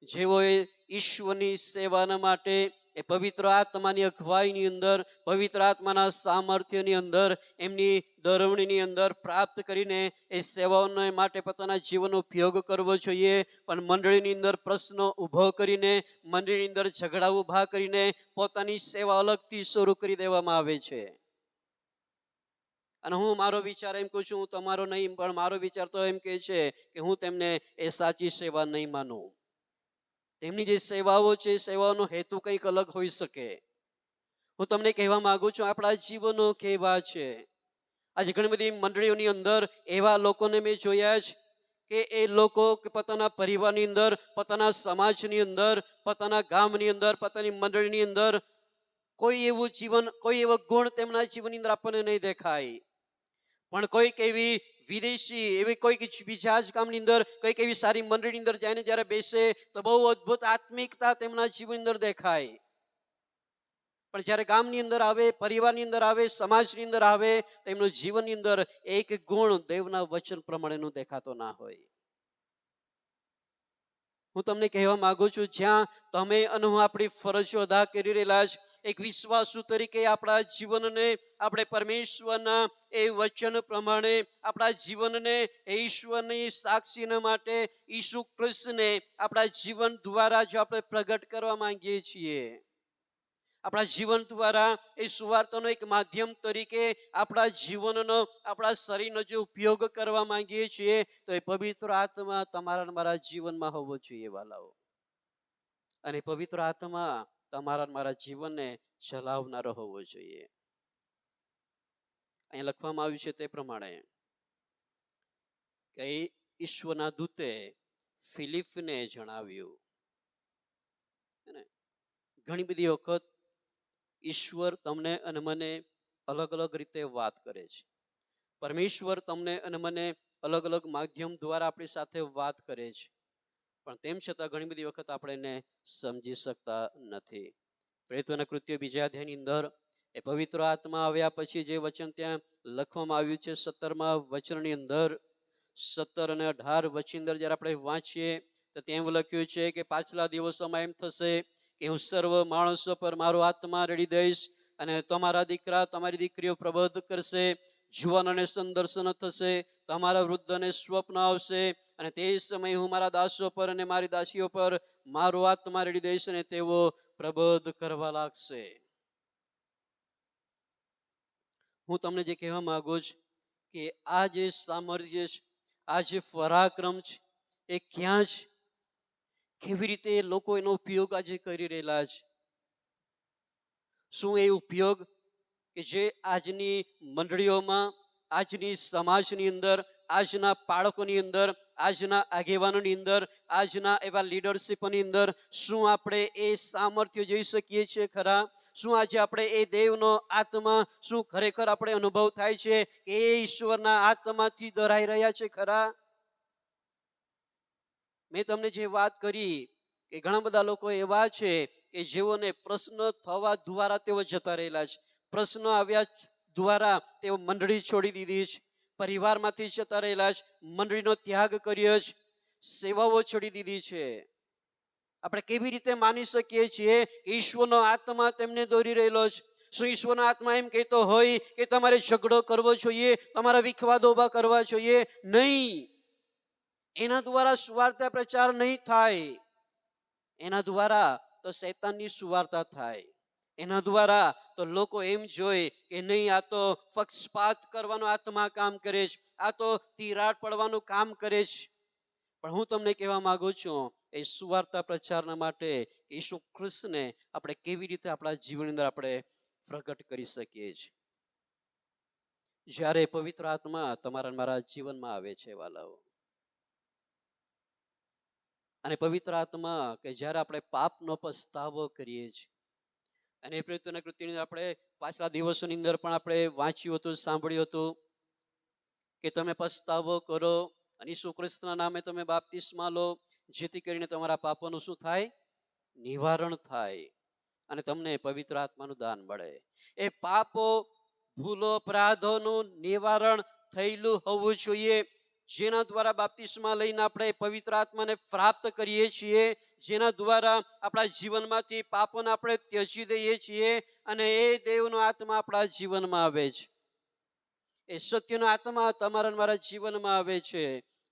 જેઓએ ઈશ્વરની સેવાના માટે એ પવિત્ર આત્માની અગવાઈની અંદર, પવિત્ર આત્માના સામર્થ્યની અંદર, એમની દરવણીની અંદર પ્રાપ્ત કરીને એ સેવાઓને માટે પોતાના જીવનનો ઉપયોગ કરવો જોઈએ. પણ મંડળીની અંદર પ્રશ્નો ઊભો કરીને, મંડળીની અંદર ઝઘડા ઊભા કરીને પોતાની સેવા અલગથી શરૂ કરી દેવામાં આવે છે. અને હું મારો વિચાર એમ કહું છું, હું તમારો નહીં, પણ મારો વિચાર તો એમ કહે છે કે હું તેમને એ સાચી સેવા નહીં માનું. તેમની જે સેવાઓ છે, સેવાઓનો હેતુ કંઈક અલગ હોઈ શકે. હું તમને કહેવા માંગુ છું, આપણા જીવનો કેવા છે. આજે ઘણી બધી મંડળીઓની અંદર એવા લોકોને મેં જોયા છે કે એ લોકો પોતાના પરિવારની અંદર, પોતાના સમાજની અંદર, પોતાના ગામની અંદર, પોતાની મંડળીની અંદર કોઈ એવું જીવન, કોઈ એવો ગુણ તેમના જીવનની અંદર આપણને નહીં દેખાય, પણ કોઈક એવી વિદેશી એવી કોઈક બીજા જ કામની અંદર કોઈક એવી સારી મંડળીની અંદર જઈને જ્યારે બેસે તો બહુ અદ્ભુત આત્મિકતા તેમના જીવનની અંદર દેખાય. પણ જ્યારે ગામની અંદર આવે, પરિવારની અંદર આવે, સમાજની અંદર આવે તો એમનું જીવનની અંદર એક ગુણ દેવના વચન પ્રમાણેનું દેખાતો ના હોય. હું તમને કહેવા માંગુ છું, જ્યાં તમે અને હું આપણી ફરજો અદા કરી રહેલા છે, એક વિશ્વાસુ તરીકે આપણા જીવનને આપણે પરમેશ્વરના એ વચન પ્રમાણે આપણા જીવનને એ ઈશ્વરની સાક્ષીને માટે ઈસુ ખ્રિસ્તને આપણા જીવન દ્વારા જો આપણે પ્રગટ કરવા માંગીએ છીએ, આપણા જીવન દ્વારા એ સુવાર્તાનો એક માધ્યમ તરીકે આપણા જીવનનો, આપણા શરીરનો જે ઉપયોગ કરવા માંગીએ છીએ તો એ પવિત્ર આત્મા તમારા અને મારા જીવનમાં હોવો જોઈએ વાલાઓ. અને પવિત્ર આત્મા તમારા અને મારા જીવનને ચલાવનારો હોવો જોઈએ. અહીં લખવામાં આવ્યું છે તે પ્રમાણે કે ઈશ્વરના દૂતે ફિલિપને જણાવ્યું. ઘણી બધી વખત ઈશ્વર તમને અને મને અલગ અલગ રીતે વાત કરે છે. પરમેશ્વર તમને અને મને અલગ અલગ માધ્યમ દ્વારા આપણી સાથે વાત કરે છે, પણ તેમ છતાં ઘણી બધી વખત આપણે એને સમજી શકતા નથી. પ્રેરિતોના કૃત્યો 2 અધ્યાયની અંદર એ પવિત્ર આત્મા આવ્યા પછી જે વચન ત્યાં લખવામાં આવ્યું છે 17મા વચનની અંદર, 17 અને 18 વચન અંદર જ્યારે આપણે વાંચીએ તો ત્યાં એવું લખ્યું છે કે પાછલા દિવસોમાં એમ થશે કે હું સર્વ માણસો પર મારો આત્મા રેડી દઈશ અને તમારા દીકરા તમારી દીકરીઓ પ્રબોધ કરશે, જુવાનોને સંદર્શન થશે, તમારા વૃદ્ધને સ્વપ્ન આવશે અને તે સમયે હું મારા દાસો પર અને મારી દાસીઓ પર મારો આત્મા રેડી દઈશ અને તેઓ પ્રબોધ કરવા લાગશે. હું તમને જે કહેવા માંગુ છું કે આ જે સામર્થ્ય છે, આ જે પરાક્રમ છે એ ક્યાં છે, કેવી રીતે લોકો એનો ઉપયોગ આજે કરી રહેલા છે? શું એ ઉપયોગ કે જે આજની મંડળીઓમાં, આજની સમાજની અંદર, આજના બાળકોની અંદર, આજના આગેવાનોની અંદર, આજના એવા લીડરશીપની અંદર શું આપણે એ સામર્થ્ય જોઈ શકીએ છીએ ખરા? શું આજે આપણે એ દેવનો આત્મા શું ખરેખર આપણે અનુભવ થાય છે કે એ ઈશ્વરના આત્માથી દરાઈ રહ્યા છે ખરા? મેં તમને જે વાત કરી કે ઘણા બધા લોકો એવા છે કે જેઓને પ્રશ્ન થવા દ્વારા તેઓ જતા રહેલા છે. પ્રશ્ન આવ્યા દ્વારા તેઓ મંડળી છોડી દીધી છે, પરિવારમાંથી જતા રહેલા છે, મંડળીનો ત્યાગ કર્યો છે, સેવાઓ છોડી દીધી છે. આપણે કેવી રીતે માની શકીએ છીએ કે ઈશ્વરનો આત્મા તેમને દોરી રહેલો છે? શું ઈશ્વરનો આત્મા એમ કહેતો હોય કે તમારે ઝઘડો કરવો જોઈએ, તમારા વિખવાદો ઉભા કરવા જોઈએ? નહીં. એના દ્વારા સુવાર્તા પ્રચાર નહીં થાય. એના દ્વારા તો શૈતાનની સુવાર્તા થાય. એના દ્વારા તો લોકો એમ જોઈ કે નહીં, આ તો પક્ષપાત કરવાનો આત્મા કામ કરે છે, આ તો તિરાડ પડવાનું કામ કરે છે. પણ હું તમને કહેવા માંગુ છું એ સુવાર્તા પ્રચારના માટે ઈસુ ખ્રિસ્તને આપણે કેવી રીતે આપણા જીવનની અંદર આપણે પ્રગટ કરી શકીએ છીએ? જ્યારે પવિત્ર આત્મા તમારા મારા જીવનમાં આવે છે વાલાઓ, અને પવિત્ર આત્મા કે જ્યારે આપણે પાપનો પસ્તાવો કરીએ છીએ, અને એ પ્રેરિતોના કૃત્યની આપણે પાછલા દિવસોની અંદર પણ આપણે વાંચ્યું હતું, સાંભળ્યું હતું કે તમે પસ્તાવો કરો અને ઈસુ ખ્રિસ્તના નામે તમે બાપ્તિસ્મા લો, જેથી કરીને તમારા પાપોનું શું થાય? નિવારણ થાય અને તમને પવિત્ર આત્માનું દાન મળે. એ પાપો, ભૂલો, અપરાધોનું નિવારણ થયેલું હોવું જોઈએ, જેના દ્વારા બાપ્તિસ્મા લઈને આપણે પવિત્ર આત્માને પ્રાપ્ત કરીએ છીએ, જેના દ્વારા આપણા જીવનમાંથી પાપોને આપણે ત્યજી દઈએ છીએ અને એ દેવનો આત્મા આપણા જીવનમાં આવે છે. એ સત્યનો આત્મા તમારા મારા જીવનમાં આવે છે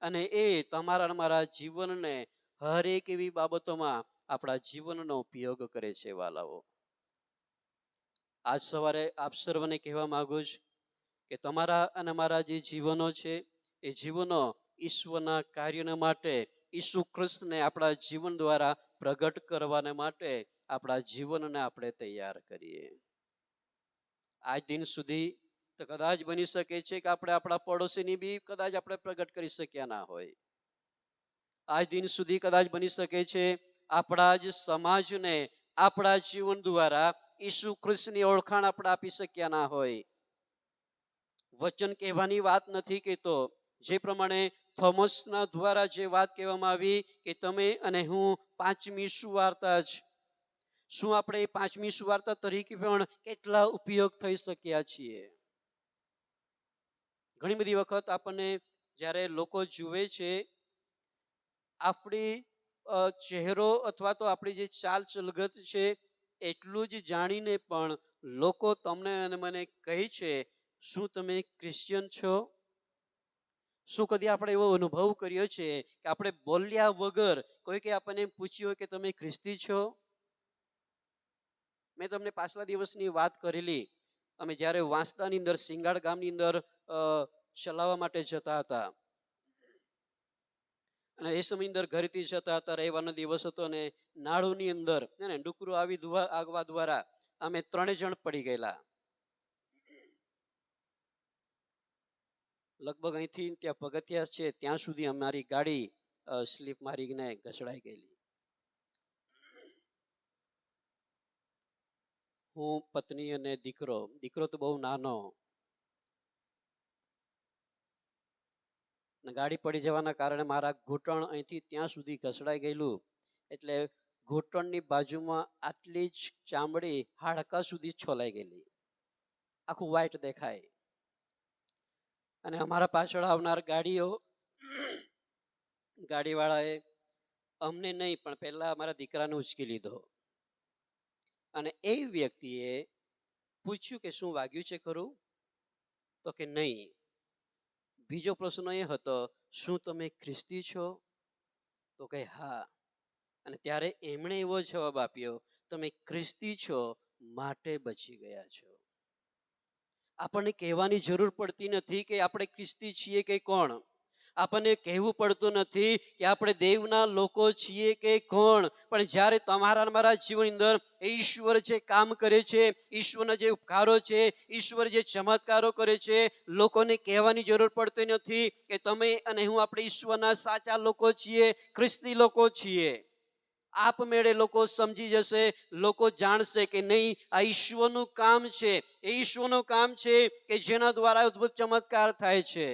અને એ તમારા મારા જીવનને હરેક એવી બાબતોમાં આપણા જીવનનો ઉપયોગ કરે છે વાલાઓ. આજ સવારે આપ સર્વને કહેવા માંગુ છું કે તમારા અને મારા જે જીવનો છે એ જીવનો ઈશ્વરના કાર્યને માટે, ઈસુ ખ્રિસ્તને આપણા જીવન દ્વારા પ્રગટ કરવાને માટે આપણા જીવનને આપણે તૈયાર કરીએ. આજ દિન સુધી તો કદાચ બની શકે છે કે આપણે આપણા પડોશીની બી કદાચ આપણે પ્રગટ કરી શક્યા ના હોય. આજ દિન સુધી કદાચ બની શકે છે આપણા જ સમાજને આપણા જીવન દ્વારા ઈસુ ખ્રિસ્તની ઓળખાણ આપણે આપી શક્યા ના હોય. વચન કહેવાની વાત નથી કહેતો, જે પ્રમાણે થોમસના દ્વારા જે વાત કહેવામાં આવી કે તમે અને હું પાંચમી સુવાર્તા જ, શું આપણે એ પાંચમી સુવાર્તા તરીકે પણ કેટલા ઉપયોગ થઈ શક્યા છીએ? ઘણી બધી વખત આપણને જ્યારે લોકો જુએ છે, આપણી ચહેરો અથવા તો આપણી જે ચાલ ચલગત છે એટલું જ જાણીને પણ લોકો તમને અને મને કહે છે, શું તમે ક્રિશ્ચિયન છો? શું કદી આપણે એવો અનુભવ કર્યો છે કે આપણે બોલ્યા વગર કોઈકે આપણને પૂછ્યું હોય કે તમે ખ્રિસ્તી છો? મેં તમને પાછલા દિવસની વાત કરેલી. અમે જ્યારે વાંસદાની અંદર સિંગાડ ગામની અંદર ચલાવવા માટે જતા હતા, અને એ સમયની અંદર ઘરેથી જતા હતા, રવિવારનો દિવસ હતો, અને નાળુની અંદર ડુકરું આગવા દ્વારા અમે 3 જણ પડી ગયેલા. લગભગ અહીંથી ત્યાં પગથિયા છે ત્યાં સુધી અમારી ગાડી સ્લીપ મારીને ઘસડાઈ ગયેલી. હું, પત્ની અને દીકરો. દીકરો તો બહુ નાનો. ગાડી પડી જવાના કારણે મારા ઘૂંટણ અહીંથી ત્યાં સુધી ઘસડાઈ ગયેલું. એટલે ઘૂંટણની બાજુમાં આટલી જ ચામડી હાડકા સુધી છોલાઈ ગયેલી, આખું વ્હાઈટ દેખાય. અને અમારા પાછળ આવનાર ગાડીવાળાએ અમને નહીં પણ પહેલા અમારા દીકરાને ઉચકી લીધો. અને એ વ્યક્તિએ પૂછ્યું કે શું વાગ્યું છે ખરું? તો કે નહીં. બીજો પ્રશ્ન એ હતો, શું તમે ખ્રિસ્તી છો? તો કે હા. અને ત્યારે એમણે એવો જવાબ આપ્યો, તમે ખ્રિસ્તી છો માટે બચી ગયા છો. આપણને કહેવાની જરૂર પડતી નથી કે આપણે ખ્રિસ્તી છીએ કે કોણ. આપણને કહેવું પડતું નથી કે આપણે દેવના લોકો છીએ કે કોણ. પણ જ્યારે તમારા મારા જીવનની અંદર ઈશ્વર જે કામ કરે છે, ઈશ્વરના જે ઉપકારો છે, ઈશ્વર જે ચમત્કારો કરે છે, લોકોને કહેવાની જરૂર પડતી નથી કે તમે અને હું આપણે ઈશ્વરના સાચા લોકો છીએ, ખ્રિસ્તી લોકો છીએ. આપમેળે લોકો સમજી જશે, લોકો જાણશે કે નહીં, આ ઈશ્વરનું કામ છે. એ ઈશ્વરનું કામ છે કે જેના દ્વારા અદ્ભુત ચમત્કાર થાય છે.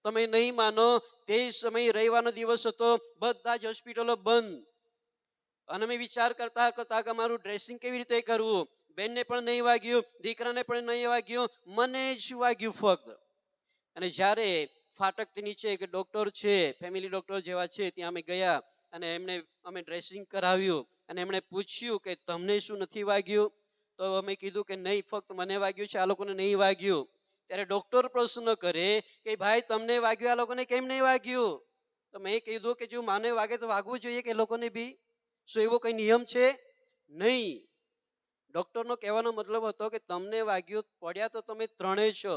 તમે નહીં માનો, તે સમય રવિવારનો દિવસ હતો, બધા જ હોસ્પિટલો બંધ. અને અમે વિચાર કરતા હતા કે અમારું ડ્રેસિંગ કેવી રીતે કરવું. બેનને પણ નહીં વાગ્યું, દીકરાને પણ નહીં વાગ્યું, મને જ વાગ્યું ફક્ત. અને જ્યારે ફાટકથી નીચે એક ડોક્ટર છે, ફેમિલી ડોક્ટર જેવા છે, ત્યાં અમે ગયા અને અમે ડ્રેસિંગ કરાવ્યું. અને એમણે પૂછ્યું કે તમને શું નથી વાગ્યું? તો અમે કીધું કે નહીં, ફક્ત મને વાગ્યું છે, આ લોકોને નહીં વાગ્યું. ત્યારે ડોક્ટર પ્રશ્ન કરે કે ભાઈ તમને વાગ્યું, આ લોકોને કેમ નહીં વાગ્યું? તો મેં કીધું કે જો માને વાગે તો વાગવું જોઈએ કે લોકોને બી. શું એવો કઈ નિયમ છે? નહીં. ડોક્ટરનો કહેવાનો મતલબ હતો કે તમને વાગ્યું, પડ્યા તો તમે 3 છો,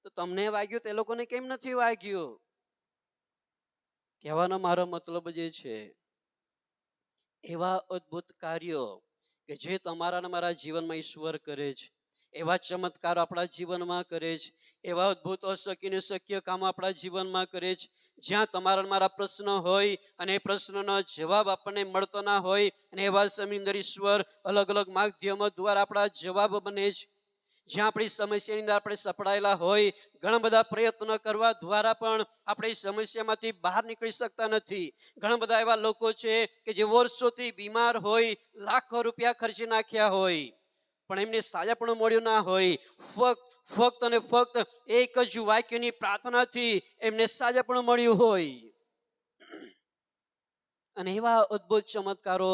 તો તમને વાગ્યું તે લોકોને કેમ નથી વાગ્યું? કહેવાનો મારો મતલબ જે છે, એવા અદ્ભુત કાર્યો કે જે તમારા અને મારા જીવનમાં ઈશ્વર કરે છે, એવા ચમત્કાર આપણા જીવનમાં કરે છે, એવા અદ્ભુત અશક્ય ને શક્ય કામ આપણા જીવનમાં કરે છે. જ્યાં તમારા મારા પ્રશ્ન હોય અને એ પ્રશ્નનો જવાબ આપણને મળતો ના હોય, અને એવા સમયની અંદર ઈશ્વર અલગ અલગ માધ્યમો દ્વારા આપણા જવાબ બને છે. જ્યાં આપણી સમસ્યાની અંદર આપણે સપડાયેલા હોય, ઘણા બધા પ્રયત્નો કરવા દ્વારા પણ આપણે સમસ્યામાંથી બહાર નીકળી શકતા નથી. ઘણા બધા એવા લોકો છે કે જે વર્ષોથી બીમાર હોય, લાખો રૂપિયા ખર્ચી નાખ્યા હોય, પણ એમને સાજા પણ મળ્યું ના હોય. ફક્ત અને ફક્ત એક જ વાક્યની પ્રાર્થનાથી એમને સાજા પણ મળ્યું હોય. અને એવા અદ્ભુત ચમત્કારો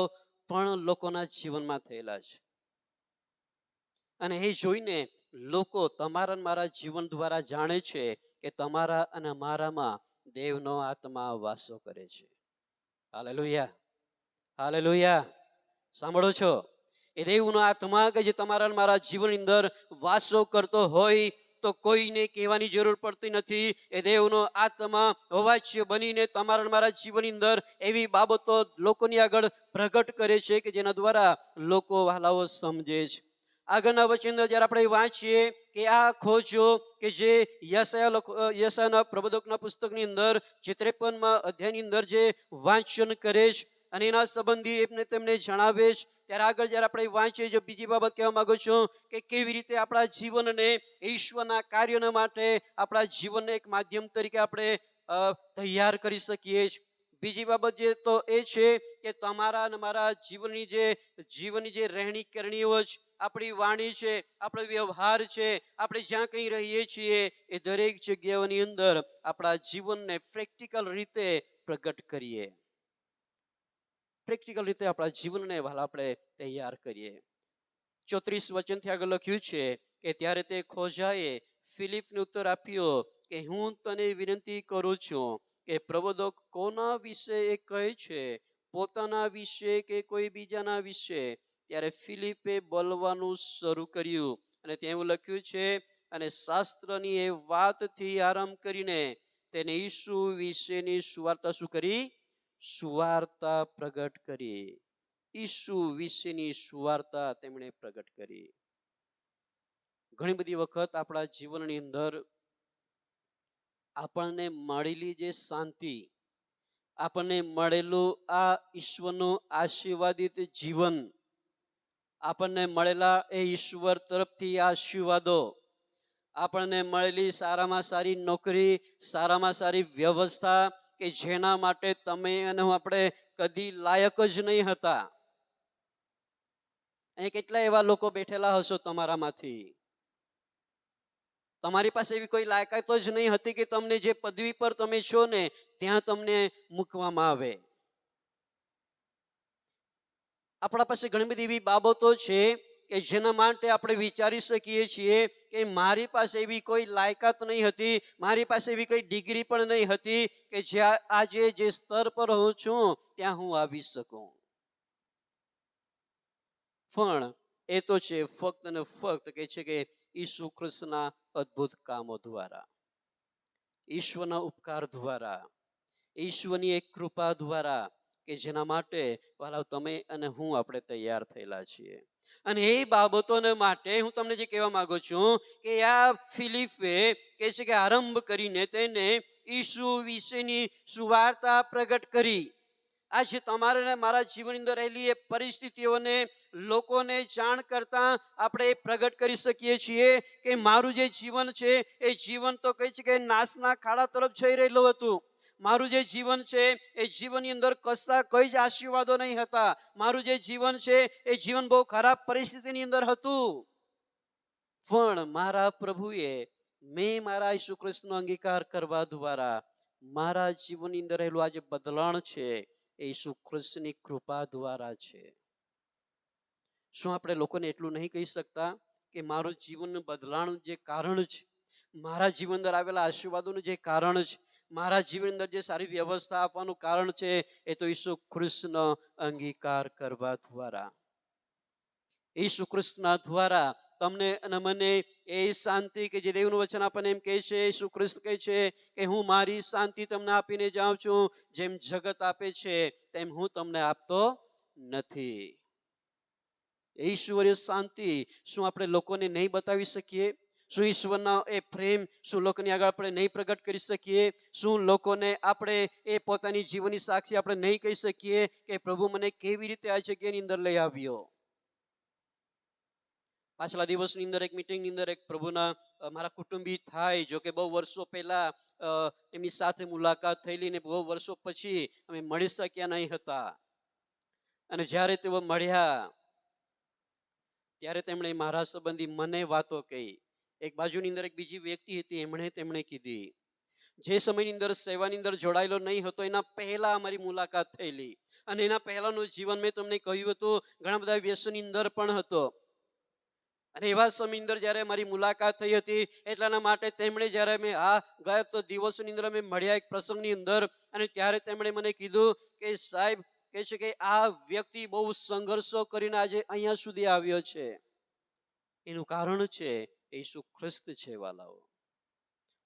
પણ લોકોના જીવનમાં થયેલા છે. અને એ જોઈને લોકો તમારા મારા જીવન દ્વારા જાણે છે કે તમારા અને મારામાં દેવનો આત્મા વાસો કરે છે. Hallelujah, hallelujah. સાંભળો છો? એ દેવનો આત્મા કે જે તમારા મારા જીવનની અંદર વાસો કરતો હોય તો કોઈને કહેવાની જરૂર પડતી નથી. એ દેવનો આત્મા અવાચ્ય બનીને તમારા મારા જીવનની અંદર એવી બાબતો લોકોની આગળ પ્રગટ કરે છે કે જેના દ્વારા લોકો વહાલાઓ સમજે છે. આગળના વચન જ્યારે આપણે વાંચીએ કે આ ખોજો કે જે યશાયાના પ્રબોધકના પુસ્તકની અંદર 53મા અધ્યાયની અંદર જે વાંચન કરે છે અને એના સંબંધી એમને તેમને જણાવે છે ત્યારે આગળ જ્યારે આપણે વાંચીએ, જો બીજી બાબત કહેવા માંગુ છું કે કેવી રીતે આપણા જીવનને ઈશ્વરના કાર્યોના માટે આપણા જીવનને એક માધ્યમ તરીકે આપણે તૈયાર કરી શકીએ છીએ. બીજી બાબત જે તો એ છે કે તમારા અને મારા જીવનની જે રહેણી કરણીઓ છે, આપણી વાણી છે, આપણો વ્યવહાર છે, આપણે જ્યાં કંઈ રહીએ છીએ એ દરેક જગ્યાઓની અંદર આપણા જીવનને પ્રેક્ટિકલ રીતે પ્રગટ કરીએ. પ્રેક્ટિકલ રીતે આપણા જીવનને આપણે તૈયાર કરીએ. 34 વચનથી આગળ લખ્યું છે કે ત્યારે તે ખોજાએ ફિલિપને ઉત્તર આપ્યો કે હું તને વિનંતી કરું છું કે પ્રબોધક કોના વિશે એ કહે છે, પોતાના વિશે કે કોઈ બીજાના વિશે? ત્યારે ફિલિપે બોલવાનું શરૂ કર્યું અને ત્યાં એવું લખ્યું છે, અને શાસ્ત્રની એ વાતથી આરંભ કરીને તેને ઈસુ વિશેની સુવાર્તા શું કરી? સુવાર્તા પ્રગટ કરી. ઈસુ વિશેની સુવાર્તા તેમણે પ્રગટ કરી. ઘણી બધી વખત આપણા જીવનની અંદર આપણને મળેલી જે શાંતિ, આપણને મળેલું આ ઈશ્વરનું આશીર્વાદિત જીવન, આપણને મળેલા એ ઈશ્વર તરફથી આશીર્વાદો, આપણને મળેલી સારામાં સારી નોકરી, સારામાં સારી વ્યવસ્થા કે જેના માટે તમે અને આપણે કદી લાયક જ નહીં હતા. અહીં કેટલા એવા લોકો બેઠેલા હશો તમારામાંથી, તમારી પાસે એવી કોઈ લાયકાત જ નહીં હતી કે તમને જે પદવી પર તમે છો ને ત્યાં તમને મૂકવામાં આવે. આપણા પાસે ઘણી બધી એવી બાબતો છે કે જેના માટે આપણે વિચારી શકીએ છીએ કે મારી પાસે એવી કોઈ લાયકાત નહીં હતી, મારી પાસે એવી કોઈ ડિગ્રી પણ નહીં હતી કે જ્યાં આજે જે સ્તર પર હું છું ત્યાં હું આવી શકું. પણ એ તો છે ફક્ત ને ફક્ત કે છે કે ઈસુ ખ્રિસ્તના અદ્ભુત કામો દ્વારા, ઈશ્વરના ઉપકાર દ્વારા, ઈશ્વરની એક કૃપા દ્વારા કે જેના માટે વાલા તમે અને હું આપણે તૈયાર થયેલા છીએ. અને એ બાબતોને માટે હું તમને જે કહેવા માંગુ છું કે આ ફિલિપે કે છે કે આરંભ કરીને તેને ઈસુ વિશેની સુવાર્તા પ્રગટ કરી. આજે તમારે ને મારા જીવનની અંદર રહેલી એ પરિસ્થિતિઓને લોકોને જાણ કરતા આપણે પ્રગટ કરી શકીએ છીએ કે મારું જે જીવન છે એ જીવન તો કહે છે કે નાશના ખાડા તરફ જઈ રહેલું હતું. મારું જે જીવન છે એ જીવનની અંદર કશા કોઈ જ આશીર્વાદો નહીં હતા. મારું જે જીવન છે એ જીવન બહુ ખરાબ પરિસ્થિતિની અંદર હતું. પણ મારા પ્રભુએ મેં મારા ઈસુ ખ્રિસ્તનો અંગીકાર કરવા દ્વારા મારા જીવનની અંદર રહેલું આ જે બદલાણ છે એ ઈસુ ખ્રિસ્તની કૃપા દ્વારા છે. શું આપણે લોકોને એટલું નહીં કહી શકતા કે મારું જીવનનું બદલાણ જે કારણ છે, મારા જીવન અંદર આવેલા આશીર્વાદોનું જે કારણ છે, મારા જીવન અંદર જે સારી વ્યવસ્થા આપવાનું કારણ છે એ તો ઈસુ ખ્રિસ્તનો અંગીકાર કરવા દ્વારા, ઈસુ ખ્રિસ્તના દ્વારા તમને અને મને એ શાંતિ કે જે દેવનું વચન આપણને એમ કહે છે, ઈસુ ખ્રિસ્ત કહે છે કે હું મારી શાંતિ તમને આપીને જાઉં છું, જેમ જગત આપે છે તેમ હું તમને આપતો નથી. ઈશ્વરીય શાંતિ શું આપણે લોકોને નહીં બતાવી શકીએ? શું ઈશ્વરના એ પ્રેમ શું લોકોની આગળ આપણે નહીં પ્રગટ કરી શકીએ? શું લોકોને આપણે એ પોતાની જીવનની સાક્ષી આપણે નહીં કહી શકીએ કે પ્રભુ મને કેવી રીતે આ જગ્યાની અંદર લઈ આવ્યો? પાછલા દિવસની અંદર એક મીટિંગની અંદર એક પ્રભુના મારા કુટુંબી થાય, જો કે બહુ વર્ષો પહેલા એમની સાથે મુલાકાત થયેલી ને બહુ વર્ષો પછી અમે મળી શક્યા નહીં હતા. અને જ્યારે તેઓ મળ્યા ત્યારે તેમણે મારા સંબંધી મને વાતો કહી. એક બાજુની અંદર એક બીજી વ્યક્તિ હતી, તેમણે કીધી. જે સમયની અંદર સેવાની અંદર જોડાયેલો નહીં હતો એના પહેલા અમારી મુલાકાત થયેલી, અને એના પહેલાનું જીવન મેં તમને કહ્યું હતું ઘણા બધા વ્યસનની અંદર પણ હતો. અને એવા સમયની અંદર જ્યારે મારી મુલાકાત થઈ હતી એટલાના માટે તેમણે જ્યારે મેં ગયા તો દિવસોની અંદર અમે મળ્યા એક પ્રસંગની અંદર, અને ત્યારે તેમણે મને કીધું કે સાહેબ કહે છે કે આ વ્યક્તિ બહુ સંઘર્ષો કરીને આજે અહીંયા સુધી આવ્યો છે. એનું કારણ છે ઈસુ ખ્રિસ્ત છે. વાલાઓ,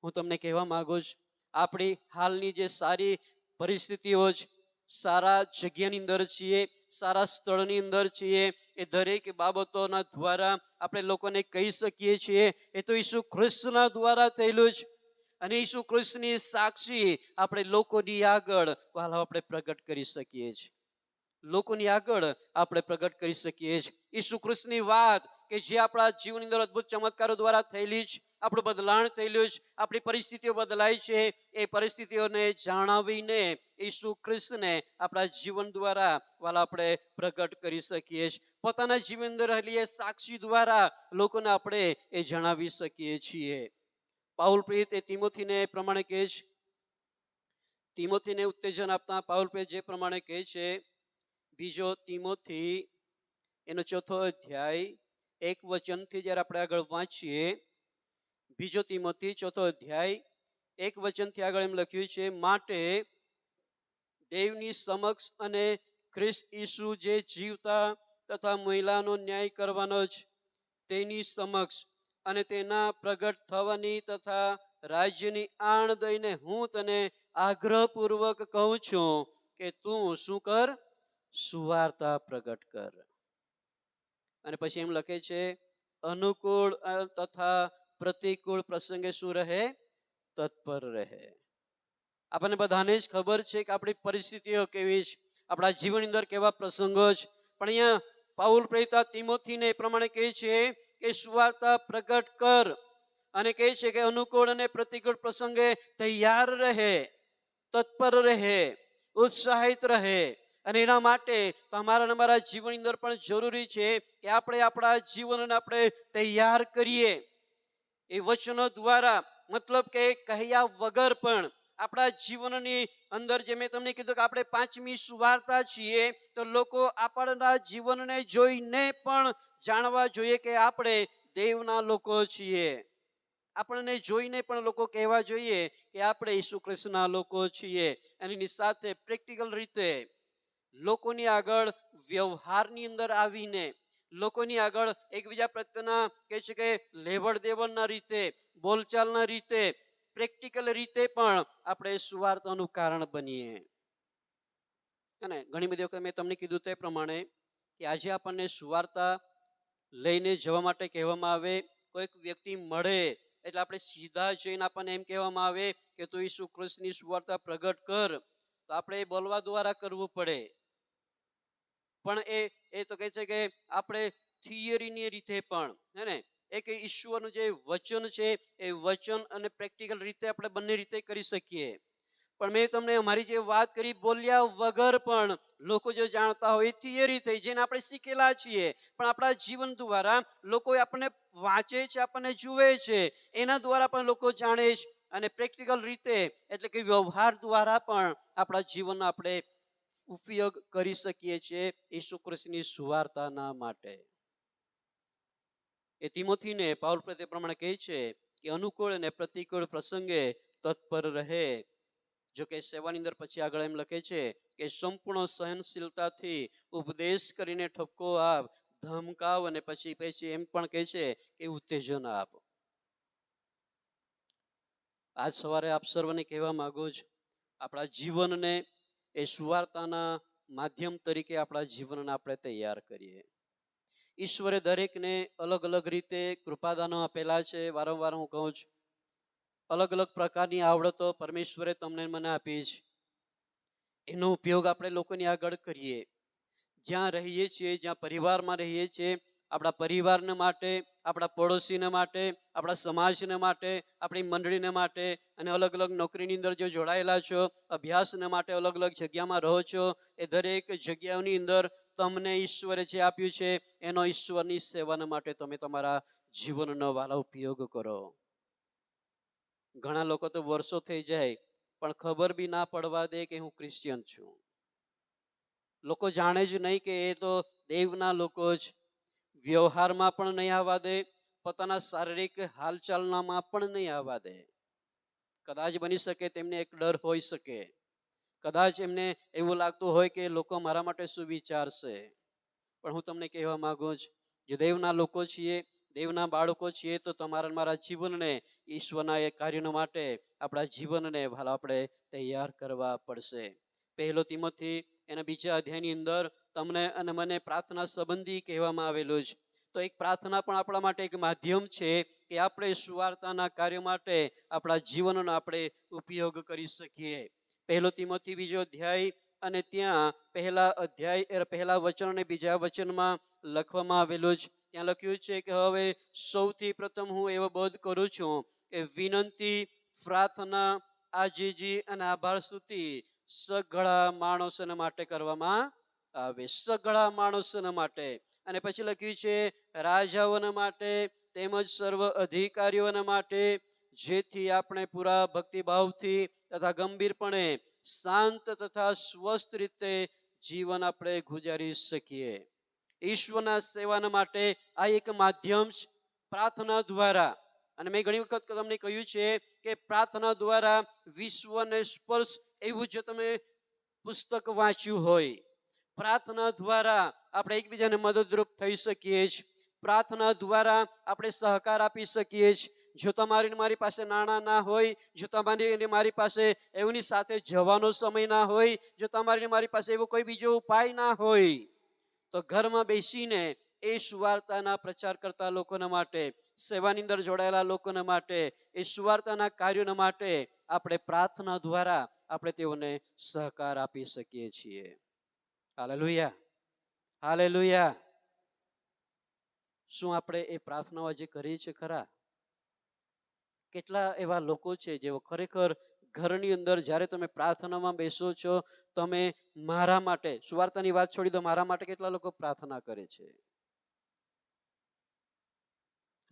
હું તમને કહેવા માંગુ છું, આપણી હાલની જે સારી પરિસ્થિતિઓ છે, સારા જગ્યાની અંદર છીએ, સારા સ્થળની અંદર છીએ, એ દરેક બાબતોના દ્વારા આપણે લોકોને કહી શકીએ છીએ એ તો ઈસુ ખ્રિસ્તના દ્વારા થયેલું છે. અને ઈસુ ખ્રિસ્તની સાક્ષી આપણે લોકોની આગળ વાલા આપણે પ્રગટ કરી શકીએ છીએ. લોકોની આગળ આપણે પ્રગટ કરી શકીએ છીએ. ઈસુ ખ્રિસ્તની વાત કે જે આપણા જીવનની અંદર અદ્ભુત ચમત્કારો દ્વારા થયેલી છે, આપણું બદલાણ થયેલું છે, આપણી પરિસ્થિતિઓ બદલાય છે, એ પરિસ્થિતિઓને જાણાવીને ઈસુ ખ્રિસ્તને આપણા જીવન દ્વારા વાલા આપણે પ્રગટ કરી શકીએ છીએ. પોતાના જીવન અંદર રહેલી એ સાક્ષી દ્વારા લોકોને આપણે એ જણાવી શકીએ છીએ. પાઉલ પ્રેરિત એ તિમોથીને પ્રમાણે કહે છે, તિમોથીને ઉત્તેજન આપતા પાઉલ પ્રેરિત જે પ્રમાણે કહે છે, બીજો તિમોથી એનો 4થો અધ્યાય 1 વચનથી જ્યારે આપણે આગળ વાંચીએ, બીજો તિમોથી 4થો અધ્યાય 1 વચનથી આગળ એમ લખ્યું છે, માટે દેવની સમક્ષ અને ખ્રિસ્ત ઈસુ જે જીવતા તથા મહિલાનો ન્યાય કરવાનો છે તેની સમક્ષ અને તેના પ્રગટ થવાની તથા રાજ્યની આણ દઈને હું તને આગ્રહપૂર્વક કહું છું કે તું શું કર? સુવાર્તા પ્રગટ કર. અને પછી એમ લખે છે, અનુકૂળ તથા પ્રતિકૂળ પ્રસંગે શું રહે? તત્પર રહે. આપણને બધાને જ ખબર છે કે આપણી પરિસ્થિતિઓ કેવી છે, આપણા જીવનની અંદર કેવા પ્રસંગો છે, પણ અહીંયા પાઉલ પ્રેરિત તિમોથીને એ પ્રમાણે કહે છે કે સુવાર્તા પ્રગટ કર, અને કહે છે કે અનુકૂળ અને પ્રતિકૂળ પ્રસંગે તૈયાર રહે, તત્પર રહે, ઉત્સાહિત રહે. અને એના માટે તમારા અને મારા જીવનની અંદર પણ જરૂરી છે કે આપણે આપણા જીવનને આપણે તૈયાર કરીએ એ વચનો દ્વારા, મતલબ કે કહ્યા વગર પણ આપણા જીવનની અંદર, જે મેં તમને કીધું કે આપણે 5મી સુવાર્તા છીએ, તો લોકો આપણા જીવનને જોઈને પણ જાણવા જોઈએ કે આપણે દેવના લોકો છીએ. આપણને જોઈને પણ લોકો કહેવા જોઈએ કે આપણે ઈસુ ખ્રિસ્તના લોકો છીએ. અને એની સાથે પ્રેક્ટિકલ રીતે લોકોની આગળ વ્યવહારની અંદર આવીને, લોકોની આગળ એકબીજા પ્રત્યેના કહે છે કે લેવડ દેવડના રીતે, બોલચાલના રીતે, પ્રેક્ટિકલ રીતે પણ આપણે સુવાર્તાનું કારણ બનીએ. અને ઘણી બધી વખત મેં તમને કીધું તે પ્રમાણે કે આજે આપણને સુવાર્તા લઈને જવા માટે કહેવામાં આવે, કોઈક વ્યક્તિ મળે એટલે આપણે સીધા જઈને આપણને એમ કહેવામાં આવે કે તું ઈસુ ખ્રિસ્તની સુવાર્તા પ્રગટ કર, તો આપણે એ બોલવા દ્વારા કરવું પડે. પણ એ તો કહે છે કે આપણે થિયરીની રીતે પણ, હે ને, એક ઈશ્વરનું જે વચન છે એ વચન અને પ્રેક્ટિકલ રીતે આપણે બંને રીતે કરી શકીએ. પણ મેં તમને અમારી જે વાત કરી બોલ્યા વગર પણ લોકો જો જાણતા હોય, થિયરી થઈ જેને આપણે શીખેલા છીએ, પણ આપણા જીવન દ્વારા લોકો આપણને વાંચે છે, આપણને જુએ છે, એના દ્વારા પણ લોકો જાણે છે. અને પ્રેક્ટિકલ રીતે એટલે કે વ્યવહાર દ્વારા પણ આપણા જીવનનો આપણે ઉપયોગ કરી શકીએ છીએ ઈસુ ખ્રિસ્તની સુવાર્તાના માટે. એ તિમોથીને પાઉલ પ્રત્યે પ્રમાણે કહે છે કે અનુકૂળ અને પ્રતિકૂળ પ્રસંગે તત્પર રહે. જો કે સેવાની અંદર પછી આગળ એમ લખે છે કે સંપૂર્ણ સહનશીલતાથી ઉપદેશ કરીને ઠપકો આપ, ધમકાવ, અને પછી એમ પણ કહે છે કે ઉત્તેજન આપ. આજ સવારે આપ સર્વને કહેવા માંગુ છું, આપણા જીવનને એ સુવાર્તાના માધ્યમ તરીકે આપણા જીવનને આપણે તૈયાર કરીએ. ઈશ્વરે દરેકને અલગ અલગ રીતે કૃપાદાનો આપેલા છે. વારંવાર હું કહું છું, અલગ અલગ પ્રકારની આવડતો પરમેશ્વરે તમને મને આપી છે. એનો ઉપયોગ આપણે લોકોની આગળ કરીએ. જ્યાં રહીએ છીએ, જ્યાં પરિવારમાં રહીએ છીએ, આપણા પરિવારને માટે, આપણા પડોશીને માટે, આપણા સમાજને માટે, આપણી મંડળીને માટે, અને અલગ અલગ નોકરીની અંદર જો જોડાયેલા છો, અભ્યાસને માટે અલગ અલગ જગ્યામાં રહો છો, એ દરેક જગ્યાઓની અંદર તમને ઈશ્વરે જે આપ્યું છે એનો ઈશ્વરની સેવાના માટે તમે તમારા જીવનનો વાલા ઉપયોગ કરો. ઘણા લોકો તો વર્ષો થઈ જાય પણ ખબર બી ના પડવા દે કે હું ક્રિશ્ચિયન છું. લોકો જાણે જ નહીં કે એ તો દેવના લોકો જ. વ્યવહારમાં પણ નહીં આવવા દે, પોતાના શારીરિક હાલચાલનામાં પણ નહીં આવવા દે. કદાચ બની શકે તેમને એક ડર હોઈ શકે, કદાચ એમને એવું લાગતું હોય કે લોકો મારા માટે શું વિચારશે. પણ હું તમને કહેવા માંગુ છું, જે દેવના લોકો છીએ, દેવના બાળકો છીએ, તો તમારા મારા જીવનને ઈશ્વરના એ કાર્યનો માટે આપણા જીવનને આપણે તૈયાર કરવા પડશે. 1 તિમોથી એના 2 અધ્યાયની અંદર તમને અને મને પ્રાર્થના સંબંધી કહેવામાં આવેલું છે. તો એક પ્રાર્થના પણ આપણા માટે એક માધ્યમ છે કે આપણે સુવાર્તાના કાર્ય માટે આપણા જીવનનો આપણે ઉપયોગ કરી શકીએ. 1 તિમોથી 2 અધ્યાય અને ત્યાં પહેલા અધ્યાય પહેલા વચન અને બીજા વચનમાં લખવામાં આવેલું છે. ત્યાં લખ્યું છે કે હવે સૌથી પ્રથમ હું એવો બોધ કરું છું કે વિનંતી, પ્રાર્થના, આજીજી અને આભાર સ્તુતિ સઘળા માણસોને માટે કરવામાં આવે. સઘળા માણસોને માટે. અને પછી લખ્યું છે રાજાઓના માટે તેમજ સર્વ અધિકારીઓના માટે, જેથી આપણે પૂરા ભક્તિભાવથી તથા ગંભીરપણે શાંત તથા સ્વસ્થ રીતે જીવન આપણે ગુજારી શકીએ. ઈશ્વરના સેવાના માટે આ એક માધ્યમ છે, પ્રાર્થના દ્વારા. અને મેં ઘણી વખત તમને કહ્યું છે કે પ્રાર્થના દ્વારા વિશ્વને સ્પર્શ એવું જો તમે પુસ્તક વાંચ્યું હોય, પ્રાર્થના દ્વારા આપણે એકબીજાને મદદરૂપ થઈ શકીએ છીએ. પ્રાર્થના દ્વારા આપણે સહકાર આપી શકીએ છીએ. જો તમારી મારી પાસે નાણાં ના હોય, જો તમારી મારી પાસે એવની સાથે જવાનો સમય ના હોય, જો તમારી મારી પાસે એવો કોઈ બીજો ઉપાય ના હોય, તો ઘરમાં બેસીને એ સુવાર્તાના પ્રચાર કરતા લોકોના માટે, સેવાની અંદર જોડાયેલા લોકોના માટે, એ સુવાર્તાના કાર્યોના માટે આપણે પ્રાર્થના દ્વારા આપણે તેઓને સહકાર આપી શકીએ છીએ. Hallelujah, hallelujah. શું આપણે એ પ્રાર્થનાઓ જે કરીએ છીએ ખરા? કેટલા એવા લોકો છે જેઓ ખરેખર ઘરની અંદર જ્યારે તમે પ્રાર્થનામાં બેસો છો, તમે મારા માટે, સુવાર્તાની વાત છોડી દો, મારા માટે કેટલા લોકો પ્રાર્થના કરે છે?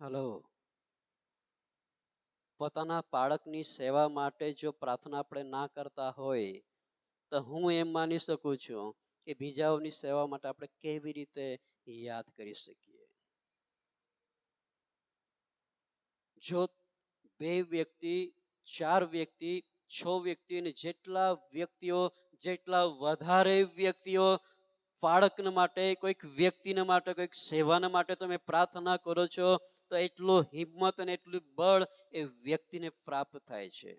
હલો. પોતાના બાળકની સેવા માટે જો પ્રાર્થના આપણે ના કરતા હોય, તો હું એમ માની શકું છું કે બીજાઓની સેવા માટે આપણે કેવી રીતે યાદ કરી શકીએ. જો 2 વ્યક્તિ, 4 વ્યક્તિ, 6 વ્યક્તિ અને જેટલા વ્યક્તિઓ, જેટલા વધારે વ્યક્તિઓ બાળકના માટે, કોઈક વ્યક્તિના માટે, કોઈક સેવાના માટે તમે પ્રાર્થના કરો છો, તો એટલું હિંમત અને એટલું બળ એ વ્યક્તિને પ્રાપ્ત થાય છે.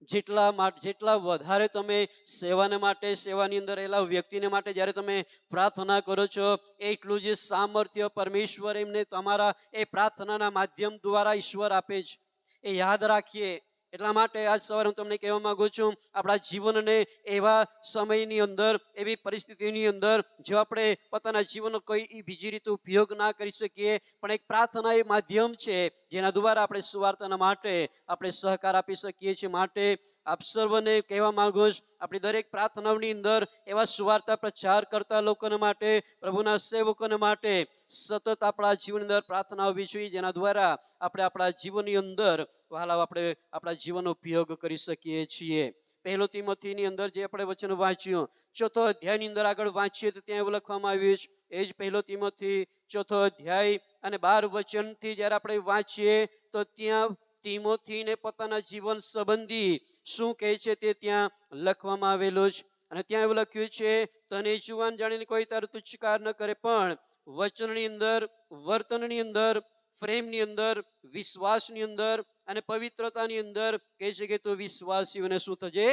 જેટલા વધારે તમે સેવાને માટે, સેવાની અંદર રહેલા વ્યક્તિને માટે જ્યારે તમે પ્રાર્થના કરો છો, એટલું જ સામર્થ્ય પરમેશ્વર એમને તમારા એ પ્રાર્થનાના માધ્યમ દ્વારા ઈશ્વર આપે છે. એ યાદ રાખીએ. એટલા માટે આજ સવારે હું તમને કહેવા માંગુ છું, આપણા જીવનને એવા સમયની અંદર, એવી પરિસ્થિતિની અંદર જો આપણે પોતાના જીવનનો કોઈ બીજી રીતે ઉપયોગ ના કરી શકીએ, પણ એક પ્રાર્થના એ માધ્યમ છે જેના દ્વારા આપણે સુવાર્તાના માટે આપણે સહકાર આપી શકીએ છીએ. માટે આપ સર્વને કહેવા માંગુ છું, આપણી દરેક પ્રાર્થનાઓની અંદર એવા સુવાર્તા પ્રચાર કરતા લોકોના માટે, પ્રભુના સેવકોને માટે સતત આપણા જીવનની અંદર પ્રાર્થના હોવી જોઈએ, જેના દ્વારા આપણે આપણા જીવનની અંદર વહાલા આપણે આપણા જીવનનો ઉપયોગ કરી શકીએ છીએ. પહેલો તિમોથીની અંદર જે આપણે વચન વાંચ્યું, 4થો અધ્યાયની અંદર આગળ વાંચીએ તો ત્યાં એવું લખવામાં આવ્યું છે, એ જ પહેલો તિમોથી 4થો અધ્યાય અને 12 વચનથી જ્યારે આપણે વાંચીએ તો ત્યાં તિમોથીને પોતાના જીવન સંબંધી શું કહે છે તે ત્યાં લખવામાં આવેલું છે. અને ત્યાં એવું લખ્યું છે, તને જુવાન જાણીને કોઈ તારો તુચ્છકાર ન કરે, પણ વચનની અંદર, વર્તનની અંદર, પ્રેમની અંદર, વિશ્વાસની અંદર અને પવિત્રતાની અંદર કહે છે કે તું વિશ્વાસીઓને શું થજે?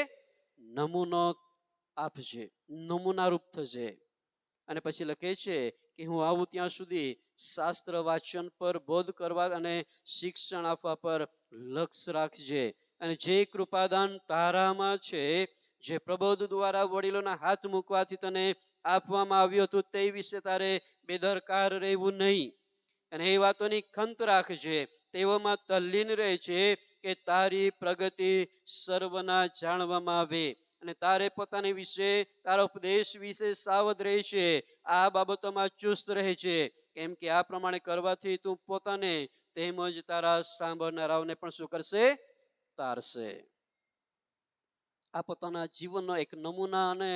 નમૂનો આપજે, નમૂનારૂપ થજે. અને પછી લખે છે કે હું આવું ત્યાં સુધી શાસ્ત્ર વાંચન પર, બોધ કરવા અને શિક્ષણ આપવા પર લક્ષ્ય રાખજે. અને જે કૃપાદાન તારામાં છે, જે પ્રબોધ દ્વારા વડીલોના હાથ મૂકવાથી તને આપવામાં આવ્યું હતું, તે વિશે તારે બેદરકાર રહેવું નહીં. અને એ વાતોની ખંત રાખજે, તેઓમાં તલ્લીન રહે છે કે તારી પ્રગતિ સર્વના જાણવામાં આવે. અને તારે પોતાની વિશે, તારા ઉપદેશ વિશે સાવધ રહે છે. આ બાબતોમાં ચુસ્ત રહે છે, કેમ કે આ પ્રમાણે કરવાથી તું પોતાને તેમજ તારા સાંભળનારાઓને પણ શું કરશે? તારશે. આ પોતાના જીવનનો એક નમૂના અને